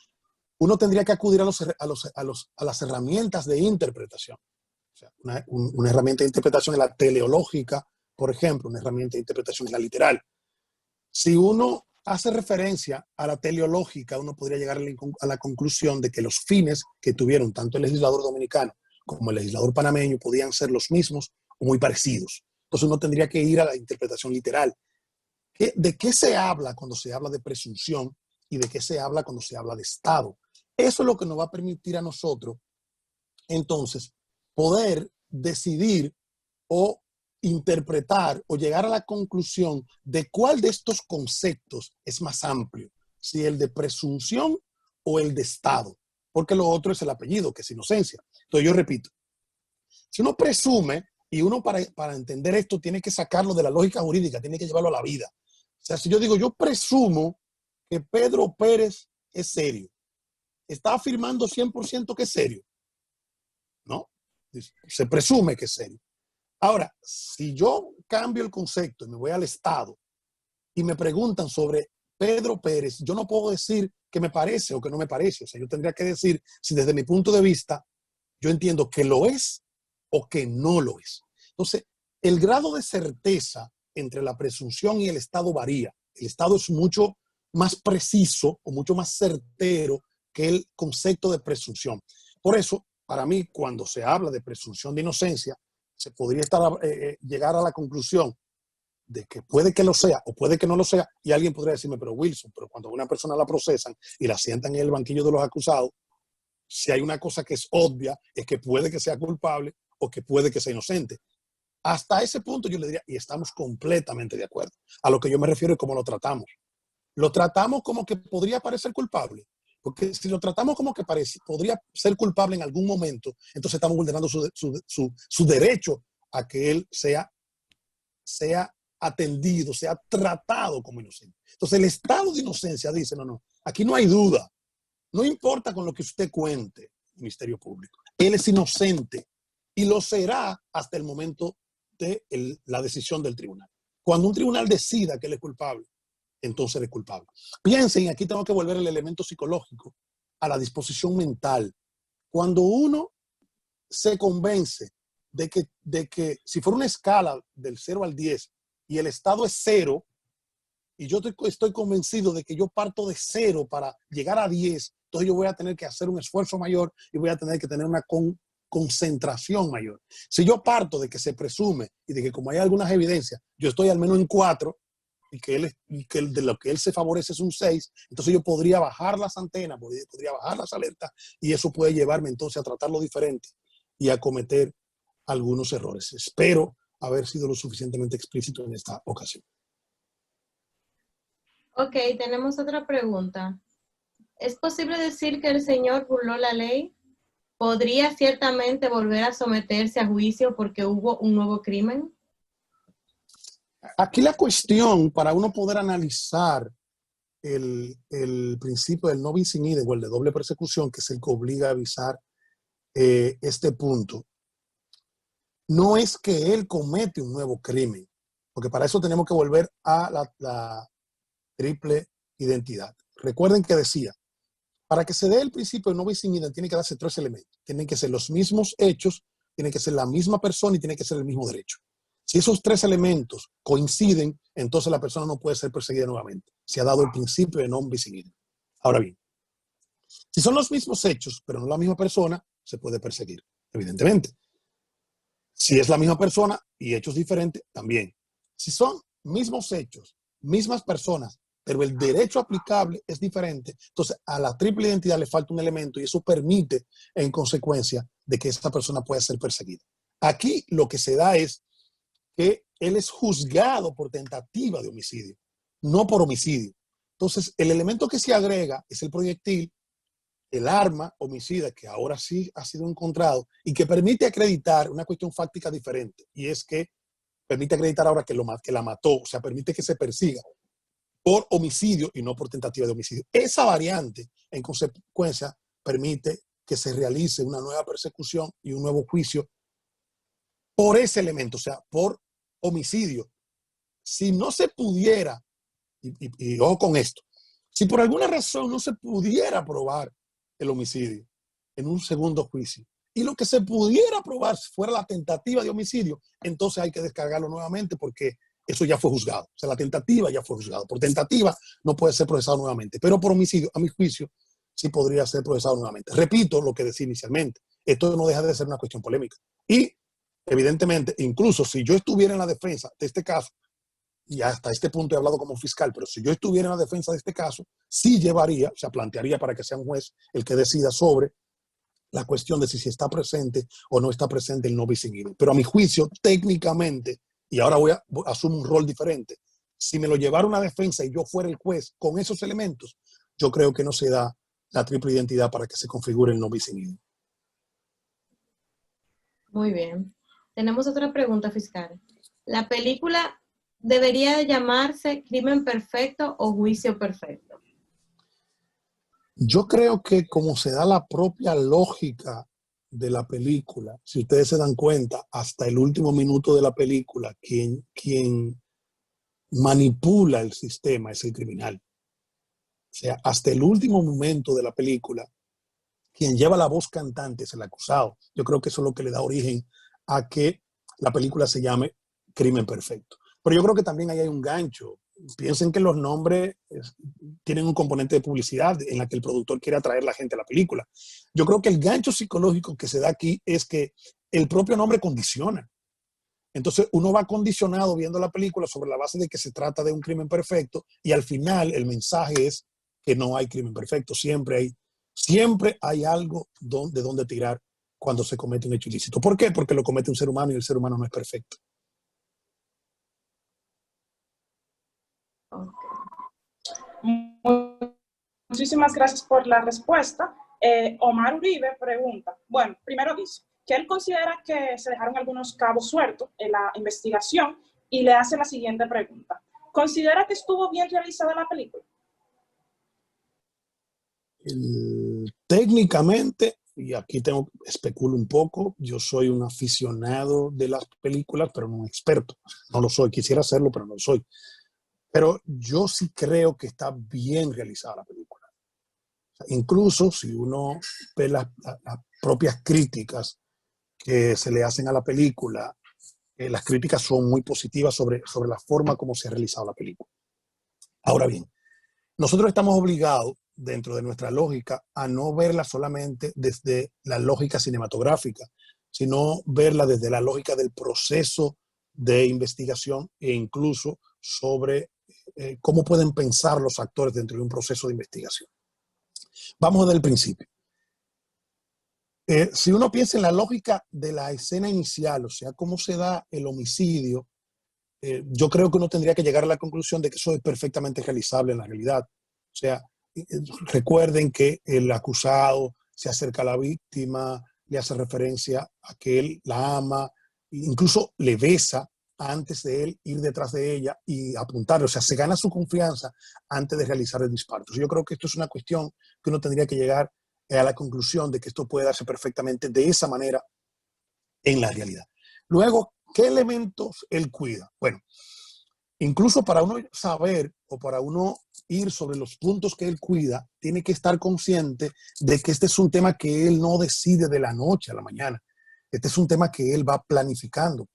uno tendría que acudir a las herramientas de interpretación. O sea, una herramienta de interpretación es la teleológica, por ejemplo, una herramienta de interpretación es la literal. Si uno hace referencia a la teleológica, uno podría llegar a la conclusión de que los fines que tuvieron tanto el legislador dominicano como el legislador panameño podían ser los mismos o muy parecidos. Entonces uno tendría que ir a la interpretación literal. ¿De qué se habla cuando se habla de presunción y de qué se habla cuando se habla de Estado? Eso es lo que nos va a permitir a nosotros, entonces, poder decidir o interpretar o llegar a la conclusión de cuál de estos conceptos es más amplio, si el de presunción o el de Estado, porque lo otro es el apellido, que es inocencia. Entonces yo repito, si uno presume, y uno para entender esto tiene que sacarlo de la lógica jurídica, tiene que llevarlo a la vida. O sea, si yo digo, yo presumo que Pedro Pérez es serio, ¿está afirmando 100% que es serio? No, se presume que es serio. Ahora, si yo cambio el concepto y me voy al Estado y me preguntan sobre Pedro Pérez, yo no puedo decir que me parece o que no me parece. O sea, yo tendría que decir si desde mi punto de vista yo entiendo que lo es o que no lo es. Entonces, el grado de certeza entre la presunción y el Estado varía. El Estado es mucho más preciso o mucho más certero que el concepto de presunción. Por eso, para mí, cuando se habla de presunción de inocencia, se podría llegar a la conclusión de que puede que lo sea o puede que no lo sea, y alguien podría decirme, pero Wilson, pero cuando una persona la procesan y la sientan en el banquillo de los acusados, si hay una cosa que es obvia, es que puede que sea culpable o que puede que sea inocente. Hasta ese punto yo le diría, y estamos completamente de acuerdo. A lo que yo me refiero es cómo lo tratamos. Lo tratamos como que podría parecer culpable. Porque si lo tratamos como que podría ser culpable en algún momento, entonces estamos vulnerando su derecho a que él sea atendido, sea tratado como inocente. Entonces el estado de inocencia dice, no, aquí no hay duda. No importa con lo que usted cuente, Ministerio Público. Él es inocente y lo será hasta el momento de la decisión del tribunal. Cuando un tribunal decida que él es culpable, entonces él es culpable. Piensen, aquí tengo que volver el elemento psicológico a la disposición mental. Cuando uno se convence de que si fuera una escala del 0 al 10 y el estado es 0, y yo estoy convencido de que yo parto de 0 para llegar a 10, entonces yo voy a tener que hacer un esfuerzo mayor y voy a tener que tener una concentración mayor. Si yo parto de que se presume y de que como hay algunas evidencias, yo estoy al menos en 4 y que de lo que él se favorece es un 6, entonces yo podría bajar las antenas, podría bajar las alertas y eso puede llevarme entonces a tratarlo diferente y a cometer algunos errores. Espero haber sido lo suficientemente explícito en esta ocasión. Ok, tenemos otra pregunta. ¿Es posible decir que el señor burló la ley? ¿Podría ciertamente volver a someterse a juicio porque hubo un nuevo crimen? Aquí la cuestión, para uno poder analizar el principio del no bis in idem o el de doble persecución, que es el que obliga a avisar este punto, no es que él comete un nuevo crimen, porque para eso tenemos que volver a la triple identidad. Recuerden que decía, para que se dé el principio de no bis in idem tiene que darse 3 elementos. Tienen que ser los mismos hechos, tiene que ser la misma persona y tiene que ser el mismo derecho. Si esos 3 elementos coinciden, entonces la persona no puede ser perseguida nuevamente. Se ha dado el principio de non bis in idem. Ahora bien, si son los mismos hechos, pero no la misma persona, se puede perseguir, evidentemente. Si es la misma persona y hechos diferentes, también. Si son mismos hechos, mismas personas, pero el derecho aplicable es diferente, entonces a la triple identidad le falta un elemento y eso permite, en consecuencia, de que esta persona pueda ser perseguida. Aquí lo que se da es que él es juzgado por tentativa de homicidio, no por homicidio. Entonces, el elemento que se agrega es el proyectil, el arma homicida que ahora sí ha sido encontrado y que permite acreditar una cuestión fáctica diferente, y es que permite acreditar ahora que la mató, o sea, permite que se persiga por homicidio y no por tentativa de homicidio. Esa variante, en consecuencia, permite que se realice una nueva persecución y un nuevo juicio por ese elemento, o sea, por homicidio. Si no se pudiera, y ojo con esto, si por alguna razón no se pudiera probar el homicidio en un segundo juicio y lo que se pudiera probar fuera la tentativa de homicidio, entonces hay que descargarlo nuevamente porque eso ya fue juzgado. O sea, la tentativa ya fue juzgada. Por tentativa no puede ser procesado nuevamente, pero por homicidio, a mi juicio, sí podría ser procesado nuevamente. Repito lo que decía inicialmente. Esto no deja de ser una cuestión polémica. Y, evidentemente, incluso si yo estuviera en la defensa de este caso, y hasta este punto he hablado como fiscal, pero si yo estuviera en la defensa de este caso, sí llevaría, o sea, plantearía para que sea un juez el que decida sobre la cuestión de si está presente o no está presente el no bis in idem. Pero a mi juicio, técnicamente, y ahora asumo un rol diferente, si me lo llevara una defensa y yo fuera el juez con esos elementos, yo creo que no se da la triple identidad para que se configure el no bis in idem. Muy bien. Tenemos otra pregunta, fiscal. ¿La película debería llamarse Crimen Perfecto o Juicio Perfecto? Yo creo que como se da la propia lógica de la película, si ustedes se dan cuenta, hasta el último minuto de la película, quien manipula el sistema es el criminal. O sea, hasta el último momento de la película, quien lleva la voz cantante es el acusado. Yo creo que eso es lo que le da origen a que la película se llame Crimen Perfecto. Pero yo creo que también ahí hay un gancho. Piensen que los nombres tienen un componente de publicidad en la que el productor quiere atraer a la gente a la película. Yo creo que el gancho psicológico que se da aquí es que el propio nombre condiciona. Entonces uno va condicionado viendo la película sobre la base de que se trata de un crimen perfecto y al final el mensaje es que no hay crimen perfecto. Siempre hay algo de donde tirar cuando se comete un hecho ilícito. ¿Por qué? Porque lo comete un ser humano y el ser humano no es perfecto. Muchísimas gracias por la respuesta. Omar Uribe pregunta, bueno, primero dice que él considera que se dejaron algunos cabos sueltos en la investigación y le hace la siguiente pregunta. ¿Considera que estuvo bien realizada la película? Técnicamente, y aquí especulo un poco, yo soy un aficionado de las películas, pero no un experto. No lo soy, quisiera hacerlo, pero no lo soy. Pero yo sí creo que está bien realizada la película. O sea, incluso si uno ve las propias críticas que se le hacen a la película, las críticas son muy positivas sobre la forma como se ha realizado la película. Ahora bien, nosotros estamos obligados, dentro de nuestra lógica, a no verla solamente desde la lógica cinematográfica, sino verla desde la lógica del proceso de investigación e incluso sobre cómo pueden pensar los actores dentro de un proceso de investigación. Vamos desde el principio. Si uno piensa en la lógica de la escena inicial, o sea, cómo se da el homicidio, yo creo que uno tendría que llegar a la conclusión de que eso es perfectamente realizable en la realidad. O sea, recuerden que el acusado se acerca a la víctima, le hace referencia a que él la ama, incluso le besa antes de él ir detrás de ella y apuntarle. O sea, se gana su confianza antes de realizar el disparo. Entonces, yo creo que esto es una cuestión que uno tendría que llegar a la conclusión de que esto puede darse perfectamente de esa manera en la realidad. Luego, ¿qué elementos él cuida? Bueno, incluso para uno saber o para uno ir sobre los puntos que él cuida, tiene que estar consciente de que este es un tema que él no decide de la noche a la mañana. Este es un tema que él va planificando.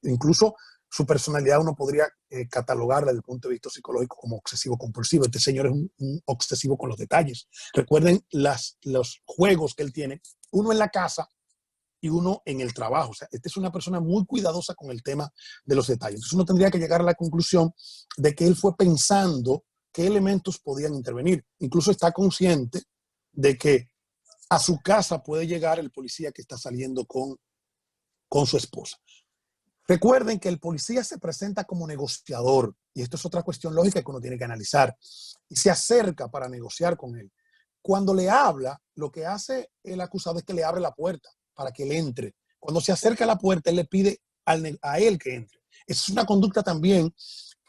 Incluso su personalidad uno podría catalogarla desde el punto de vista psicológico como obsesivo-compulsivo. Este señor es un obsesivo con los detalles. Recuerden los juegos que él tiene, uno en la casa y uno en el trabajo. O sea, esta es una persona muy cuidadosa con el tema de los detalles. Entonces uno tendría que llegar a la conclusión de que él fue pensando qué elementos podían intervenir. Incluso está consciente de que a su casa puede llegar el policía que está saliendo con su esposa. Recuerden que el policía se presenta como negociador, y esto es otra cuestión lógica que uno tiene que analizar, y se acerca para negociar con él. Cuando le habla, lo que hace el acusado es que le abre la puerta para que él entre. Cuando se acerca a la puerta, él le pide a él que entre. Es una conducta también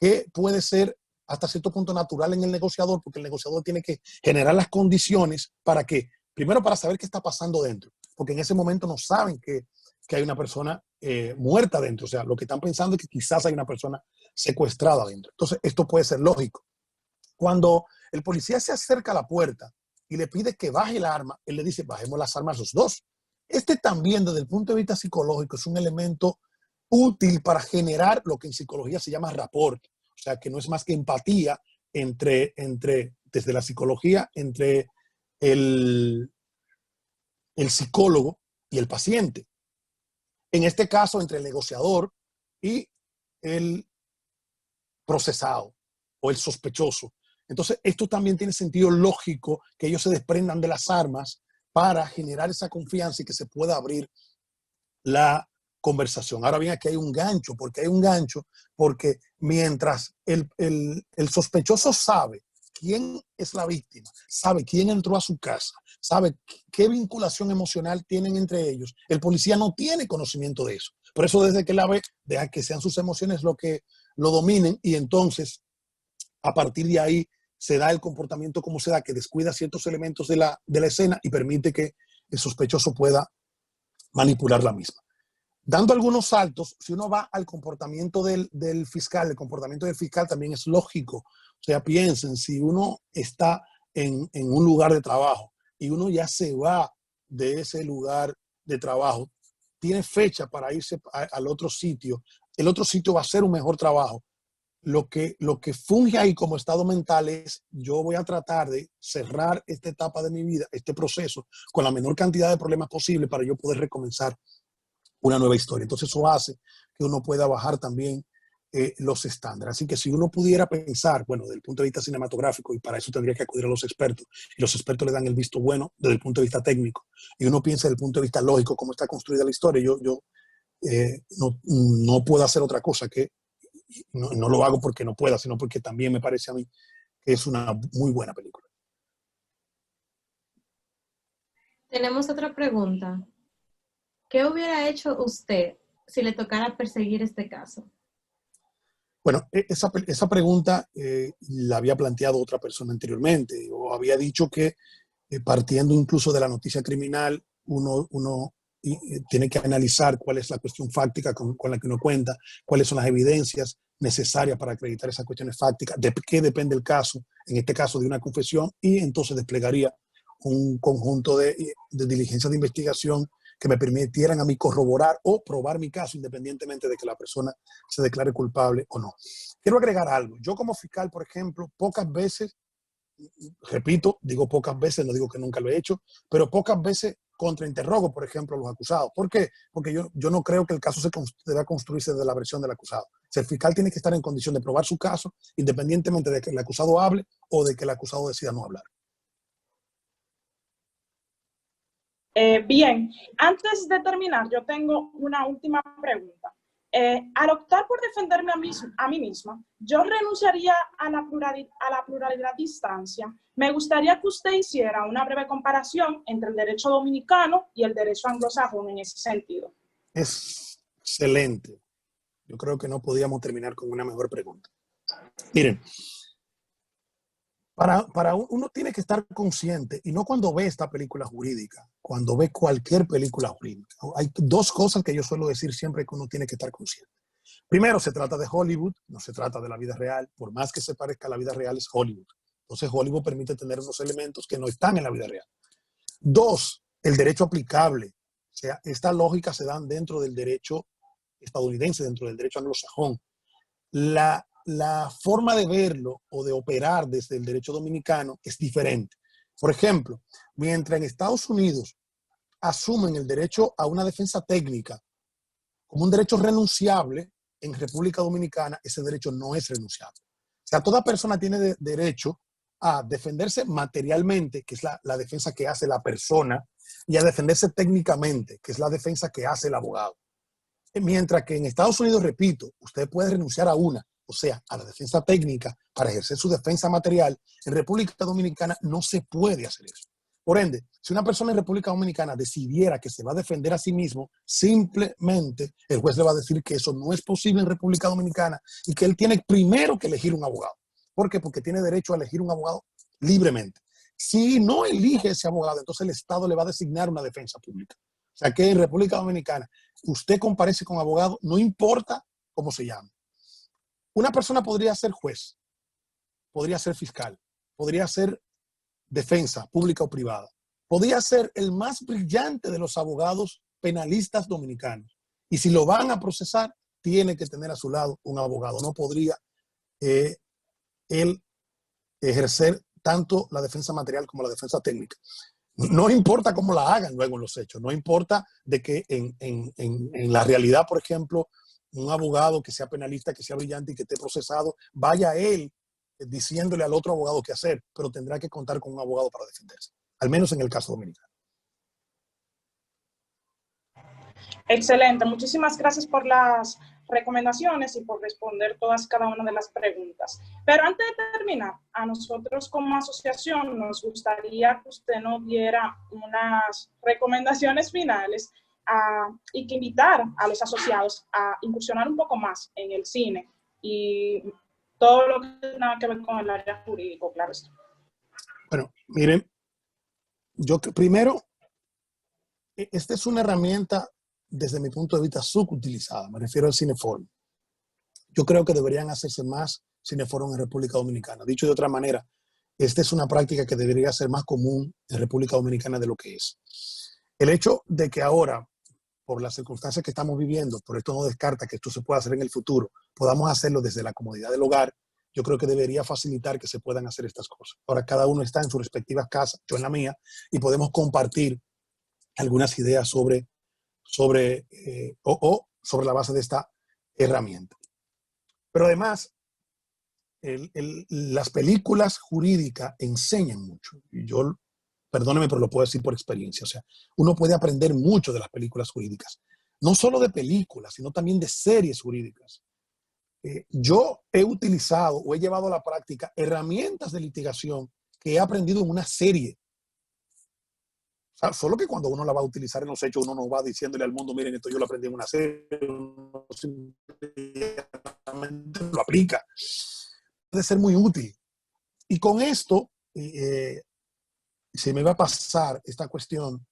que puede ser hasta cierto punto natural en el negociador, porque el negociador tiene que generar las condiciones para que, primero para saber qué está pasando dentro, porque en ese momento no saben que hay una persona muerta dentro. O sea, lo que están pensando es que quizás hay una persona secuestrada dentro. Entonces, esto puede ser lógico. Cuando el policía se acerca a la puerta y le pide que baje el arma, él le dice, bajemos las armas los dos. Este también, desde el punto de vista psicológico, es un elemento útil para generar lo que en psicología se llama rapport. O sea, que no es más que empatía desde la psicología, entre el psicólogo y el paciente. En este caso, entre el negociador y el procesado o el sospechoso. Entonces, esto también tiene sentido lógico que ellos se desprendan de las armas para generar esa confianza y que se pueda abrir la conversación. Ahora bien, aquí hay un gancho. ¿Por qué hay un gancho? Porque mientras el sospechoso sabe quién es la víctima, sabe quién entró a su casa, sabe qué vinculación emocional tienen entre ellos, el policía no tiene conocimiento de eso. Por eso desde que la ve, deja que sean sus emociones lo que lo dominen y entonces a partir de ahí se da el comportamiento como se da, que descuida ciertos elementos de la escena y permite que el sospechoso pueda manipular la misma. Dando algunos saltos, si uno va al comportamiento del fiscal, el comportamiento del fiscal también es lógico. O sea, piensen, si uno está en un lugar de trabajo y uno ya se va de ese lugar de trabajo, tiene fecha para irse al otro sitio, el otro sitio va a hacer un mejor trabajo. Lo que funge ahí como estado mental es, yo voy a tratar de cerrar esta etapa de mi vida, este proceso, con la menor cantidad de problemas posible para yo poder recomenzar una nueva historia. Entonces eso hace que uno pueda bajar también los estándares. Así que si uno pudiera pensar, bueno, desde el punto de vista cinematográfico, y para eso tendría que acudir a los expertos, y los expertos le dan el visto bueno desde el punto de vista técnico, y uno piensa desde el punto de vista lógico, cómo está construida la historia, yo no puedo hacer otra cosa que, no lo hago porque no pueda, sino porque también me parece a mí que es una muy buena película. Tenemos otra pregunta. ¿Qué hubiera hecho usted si le tocara perseguir este caso? Bueno, esa pregunta la había planteado otra persona anteriormente. O había dicho que partiendo incluso de la noticia criminal, uno tiene que analizar cuál es la cuestión fáctica con la que uno cuenta, cuáles son las evidencias necesarias para acreditar esas cuestiones fácticas, de qué depende el caso, en este caso de una confesión, y entonces desplegaría un conjunto de diligencias de investigación que me permitieran a mí corroborar o probar mi caso independientemente de que la persona se declare culpable o no. Quiero agregar algo. Yo como fiscal, por ejemplo, pocas veces, repito, digo pocas veces, no digo que nunca lo he hecho, pero pocas veces contrainterrogo, por ejemplo, a los acusados. ¿Por qué? Porque yo no creo que el caso deba construirse de la versión del acusado. O sea, el fiscal tiene que estar en condición de probar su caso independientemente de que el acusado hable o de que el acusado decida no hablar. Bien, antes de terminar, yo tengo una última pregunta. Al optar por defenderme a mí misma, yo renunciaría a la pluralidad de instancia. Me gustaría que usted hiciera una breve comparación entre el derecho dominicano y el derecho anglosajón en ese sentido. Es excelente. Yo creo que no podíamos terminar con una mejor pregunta. Miren, uno tiene que estar consciente, y no cuando ve esta película jurídica, cuando ve cualquier película jurídica. Hay dos cosas que yo suelo decir siempre que uno tiene que estar consciente. Primero, se trata de Hollywood, no se trata de la vida real. Por más que se parezca a la vida real, es Hollywood. Entonces, Hollywood permite tener unos elementos que no están en la vida real. Dos, el derecho aplicable. O sea, esta lógica se da dentro del derecho estadounidense, dentro del derecho anglosajón. La forma de verlo o de operar desde el derecho dominicano es diferente. Por ejemplo, mientras en Estados Unidos asumen el derecho a una defensa técnica como un derecho renunciable, en República Dominicana ese derecho no es renunciable. O sea, toda persona tiene derecho a defenderse materialmente, que es la defensa que hace la persona, y a defenderse técnicamente, que es la defensa que hace el abogado. Mientras que en Estados Unidos, repito, usted puede renunciar a una, o sea, a la defensa técnica para ejercer su defensa material. En República Dominicana no se puede hacer eso. Por ende, si una persona en República Dominicana decidiera que se va a defender a sí mismo, simplemente el juez le va a decir que eso no es posible en República Dominicana y que él tiene primero que elegir un abogado. ¿Por qué? Porque tiene derecho a elegir un abogado libremente. Si no elige ese abogado, entonces el Estado le va a designar una defensa pública. O sea que en República Dominicana usted comparece con abogado, no importa cómo se llame. Una persona podría ser juez, podría ser fiscal, podría ser defensa pública o privada. Podría ser el más brillante de los abogados penalistas dominicanos. Y si lo van a procesar, tiene que tener a su lado un abogado. No podría él ejercer tanto la defensa material como la defensa técnica. No importa cómo la hagan luego en los hechos, no importa de que en la realidad, por ejemplo, un abogado que sea penalista, que sea brillante y que esté procesado, vaya él diciéndole al otro abogado qué hacer, pero tendrá que contar con un abogado para defenderse, al menos en el caso dominicano. Excelente, muchísimas gracias por las recomendaciones y por responder todas cada una de las preguntas. Pero antes de terminar, a nosotros como asociación nos gustaría que usted nos diera unas recomendaciones finales y que invitara a los asociados a incursionar un poco más en el cine y todo lo que tenga que ver con el área jurídico, claro está. Bueno, miren, yo primero esta es una herramienta, desde mi punto de vista, subutilizada. Me refiero al cineforum. Yo creo que deberían hacerse más cineforum en República Dominicana. Dicho de otra manera, esta es una práctica que debería ser más común en República Dominicana de lo que es. El hecho de que ahora, por las circunstancias que estamos viviendo, por esto no descarta que esto se pueda hacer en el futuro, podamos hacerlo desde la comodidad del hogar, yo creo que debería facilitar que se puedan hacer estas cosas. Ahora cada uno está en sus respectivas casas, yo en la mía, y podemos compartir algunas ideas sobre la base de esta herramienta. Pero además, las películas jurídicas enseñan mucho. Y yo, perdóneme, pero lo puedo decir por experiencia. O sea, uno puede aprender mucho de las películas jurídicas. No solo de películas, sino también de series jurídicas. Yo he utilizado o he llevado a la práctica herramientas de litigación que he aprendido en una serie. O sea, solo que cuando uno la va a utilizar en los hechos, uno no va diciéndole al mundo, miren, esto yo lo aprendí en una serie, uno simplemente lo aplica. Puede ser muy útil. Y con esto, se me va a pasar esta cuestión.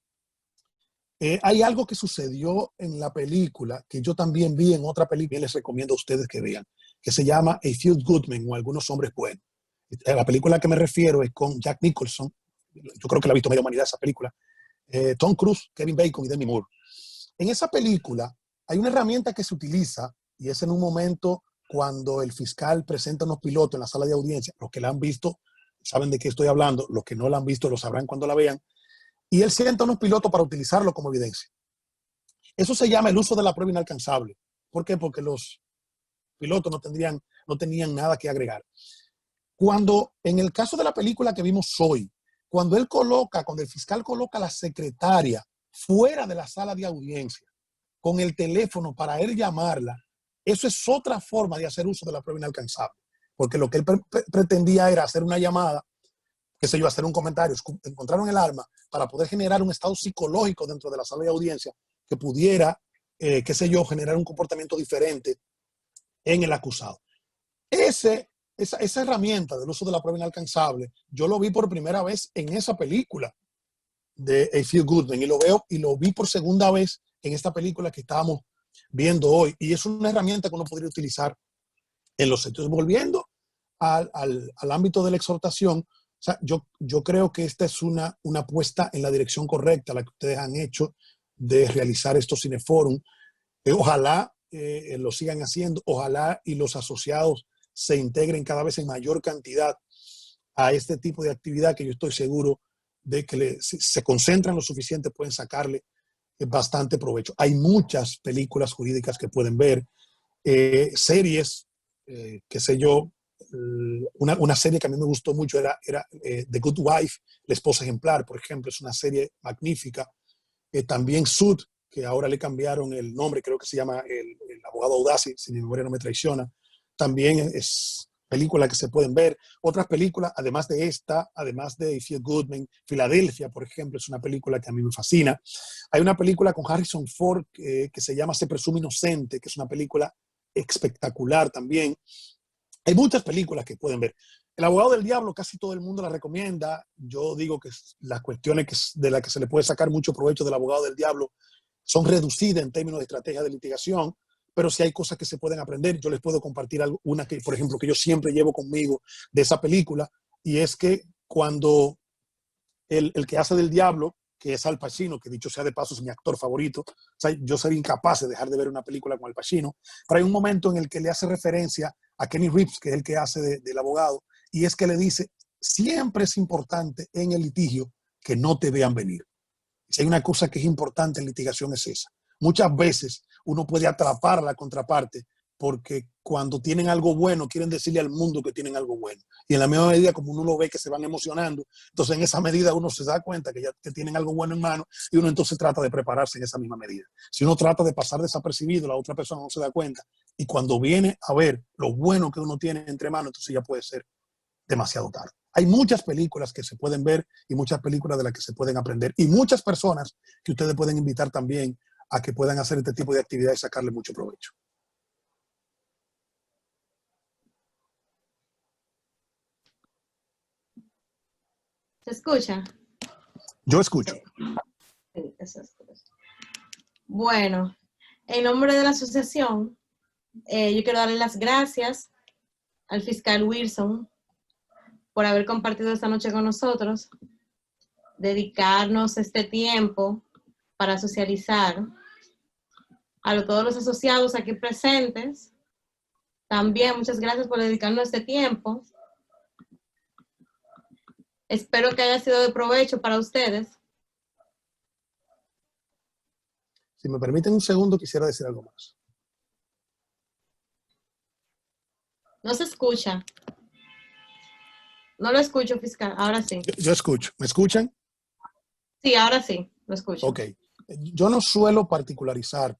Hay algo que sucedió en la película que yo también vi en otra película y les recomiendo a ustedes que vean, que se llama A Few Good Men o Algunos Hombres Buenos. La película a que me refiero es con Jack Nicholson. Yo creo que la ha visto media humanidad esa película. Tom Cruise, Kevin Bacon y Demi Moore. En esa película hay una herramienta que se utiliza y es en un momento cuando el fiscal presenta unos pilotos en la sala de audiencia. Los que la han visto saben de qué estoy hablando, los que no la han visto lo sabrán cuando la vean. Y él sienta unos pilotos para utilizarlo como evidencia. Eso se llama el uso de la prueba inalcanzable. ¿Por qué? Porque los pilotos no tenían nada que agregar. Cuando, en el caso de la película que vimos hoy, cuando el fiscal coloca a la secretaria fuera de la sala de audiencia con el teléfono para él llamarla, eso es otra forma de hacer uso de la prueba inalcanzable. Porque lo que él pretendía era hacer una llamada, qué sé yo, hacer un comentario, encontraron el arma para poder generar un estado psicológico dentro de la sala de audiencia que pudiera, qué sé yo, generar un comportamiento diferente en el acusado. Esa herramienta del uso de la prueba inalcanzable, yo lo vi por primera vez en esa película de A Few Good Men y lo vi por segunda vez en esta película que estábamos viendo hoy. Y es una herramienta que uno podría utilizar en los hechos. Volviendo al ámbito de la exhortación, o sea, yo creo que esta es una apuesta en la dirección correcta, la que ustedes han hecho de realizar estos cineforum. Ojalá lo sigan haciendo, ojalá y los asociados se integren cada vez en mayor cantidad a este tipo de actividad que yo estoy seguro de que si se concentran lo suficiente pueden sacarle bastante provecho. Hay muchas películas jurídicas que pueden ver, series, qué sé yo, una serie que a mí me gustó mucho era The Good Wife, La Esposa Ejemplar, por ejemplo, es una serie magnífica. También Sud, que ahora le cambiaron el nombre, creo que se llama El Abogado Audaz, si mi memoria no me traiciona. También es película que se pueden ver. Otras películas, además de esta, además de If You're Good Man, Filadelfia, por ejemplo, es una película que a mí me fascina. Hay una película con Harrison Ford que se llama Se Presume Inocente, que es una película espectacular también. Hay muchas películas que pueden ver. El Abogado del Diablo, casi todo el mundo la recomienda. Yo digo que las cuestiones de las que se le puede sacar mucho provecho del Abogado del Diablo son reducidas en términos de estrategia de litigación, pero si hay cosas que se pueden aprender. Yo les puedo compartir una que, por ejemplo, que yo siempre llevo conmigo de esa película, y es que cuando el que hace del diablo, que es Al Pacino, que dicho sea de paso es mi actor favorito, o sea, yo sería incapaz de dejar de ver una película con Al Pacino, pero hay un momento en el que le hace referencia a Kenny Reeves, que es el que hace del abogado, y es que le dice, siempre es importante en el litigio que no te vean venir. Si hay una cosa que es importante en litigación es esa. Muchas veces uno puede atrapar a la contraparte porque cuando tienen algo bueno quieren decirle al mundo que tienen algo bueno. Y en la misma medida como uno lo ve que se van emocionando, entonces en esa medida uno se da cuenta que ya que tienen algo bueno en mano y uno entonces trata de prepararse en esa misma medida. Si uno trata de pasar desapercibido, la otra persona no se da cuenta. Y cuando viene a ver lo bueno que uno tiene entre manos, entonces ya puede ser demasiado tarde. Hay muchas películas que se pueden ver y muchas películas de las que se pueden aprender y muchas personas que ustedes pueden invitar también a que puedan hacer este tipo de actividades y sacarle mucho provecho. ¿Se escucha? Yo escucho. Eso es todo. Bueno, en nombre de la asociación, yo quiero darle las gracias al fiscal Wilson por haber compartido esta noche con nosotros, dedicarnos este tiempo para socializar. A todos los asociados aquí presentes, también muchas gracias por dedicarnos este tiempo. Espero que haya sido de provecho para ustedes. Si me permiten un segundo, quisiera decir algo más. No se escucha. No lo escucho, fiscal. Ahora sí. Yo escucho. ¿Me escuchan? Sí, ahora sí, lo escucho. Ok. Yo no suelo particularizar,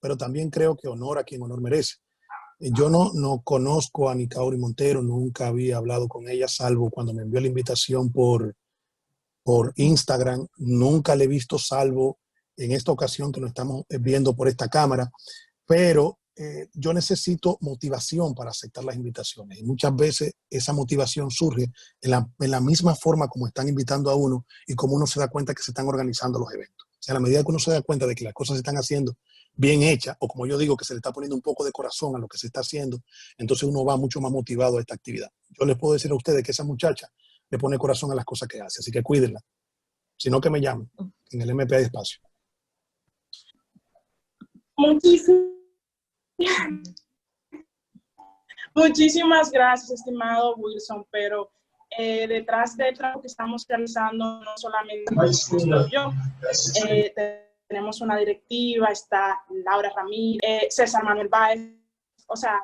pero también creo que honor a quien honor merece. Yo no conozco a Nicauri Montero, nunca había hablado con ella, salvo cuando me envió la invitación por Instagram. Nunca le he visto, salvo en esta ocasión que nos estamos viendo por esta cámara, pero yo necesito motivación para aceptar las invitaciones y muchas veces esa motivación surge en la misma forma como están invitando a uno y como uno se da cuenta que se están organizando los eventos. O sea, a la medida que uno se da cuenta de que las cosas se están haciendo bien hechas, o como yo digo, que se le está poniendo un poco de corazón a lo que se está haciendo, entonces uno va mucho más motivado a esta actividad. Yo les puedo decir a ustedes que esa muchacha le pone corazón a las cosas que hace, así que cuídenla. Si no, que me llamen. En el MP hay espacio. Muchísimas gracias, estimado Wilson, pero detrás del trabajo que estamos realizando, no solamente yo, tenemos una directiva, está Laura Ramírez, César Manuel Báez, o sea,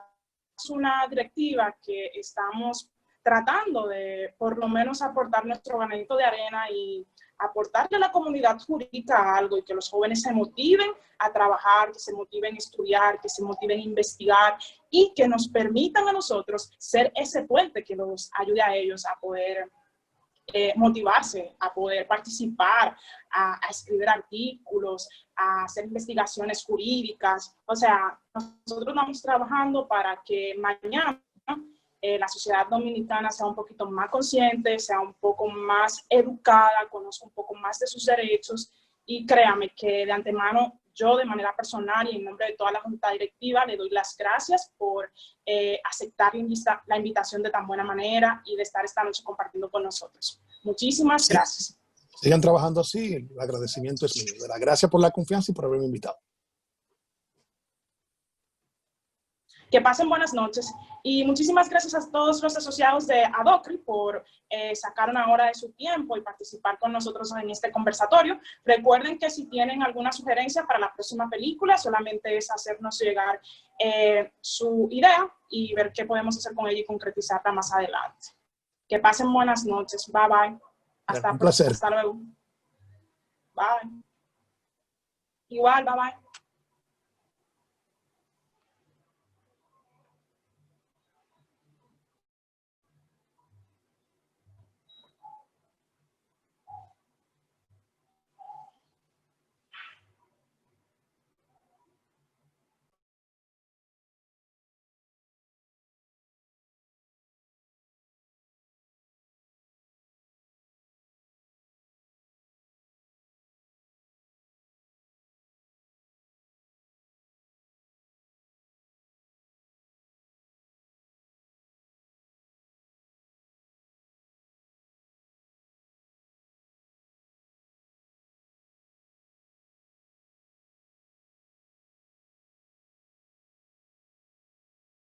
es una directiva que estamos tratando de por lo menos aportar nuestro granito de arena y aportarle a la comunidad jurídica algo y que los jóvenes se motiven a trabajar, que se motiven a estudiar, que se motiven a investigar y que nos permitan a nosotros ser ese puente que los ayude a ellos a poder motivarse, a poder participar, a escribir artículos, a hacer investigaciones jurídicas. O sea, nosotros estamos trabajando para que mañana la sociedad dominicana sea un poquito más consciente, sea un poco más educada, conozca un poco más de sus derechos y créame que de antemano yo de manera personal y en nombre de toda la junta directiva le doy las gracias por aceptar la invitación de tan buena manera y de estar esta noche compartiendo con nosotros. Muchísimas gracias. Sigan trabajando así, el agradecimiento es mío. Gracias por la confianza y por haberme invitado. Que pasen buenas noches y muchísimas gracias a todos los asociados de ADOCRI por sacar una hora de su tiempo y participar con nosotros en este conversatorio. Recuerden que si tienen alguna sugerencia para la próxima película, solamente es hacernos llegar su idea y ver qué podemos hacer con ella y concretizarla más adelante. Que pasen buenas noches. Bye, bye. Un placer. Hasta luego. Bye. Igual, bye, bye.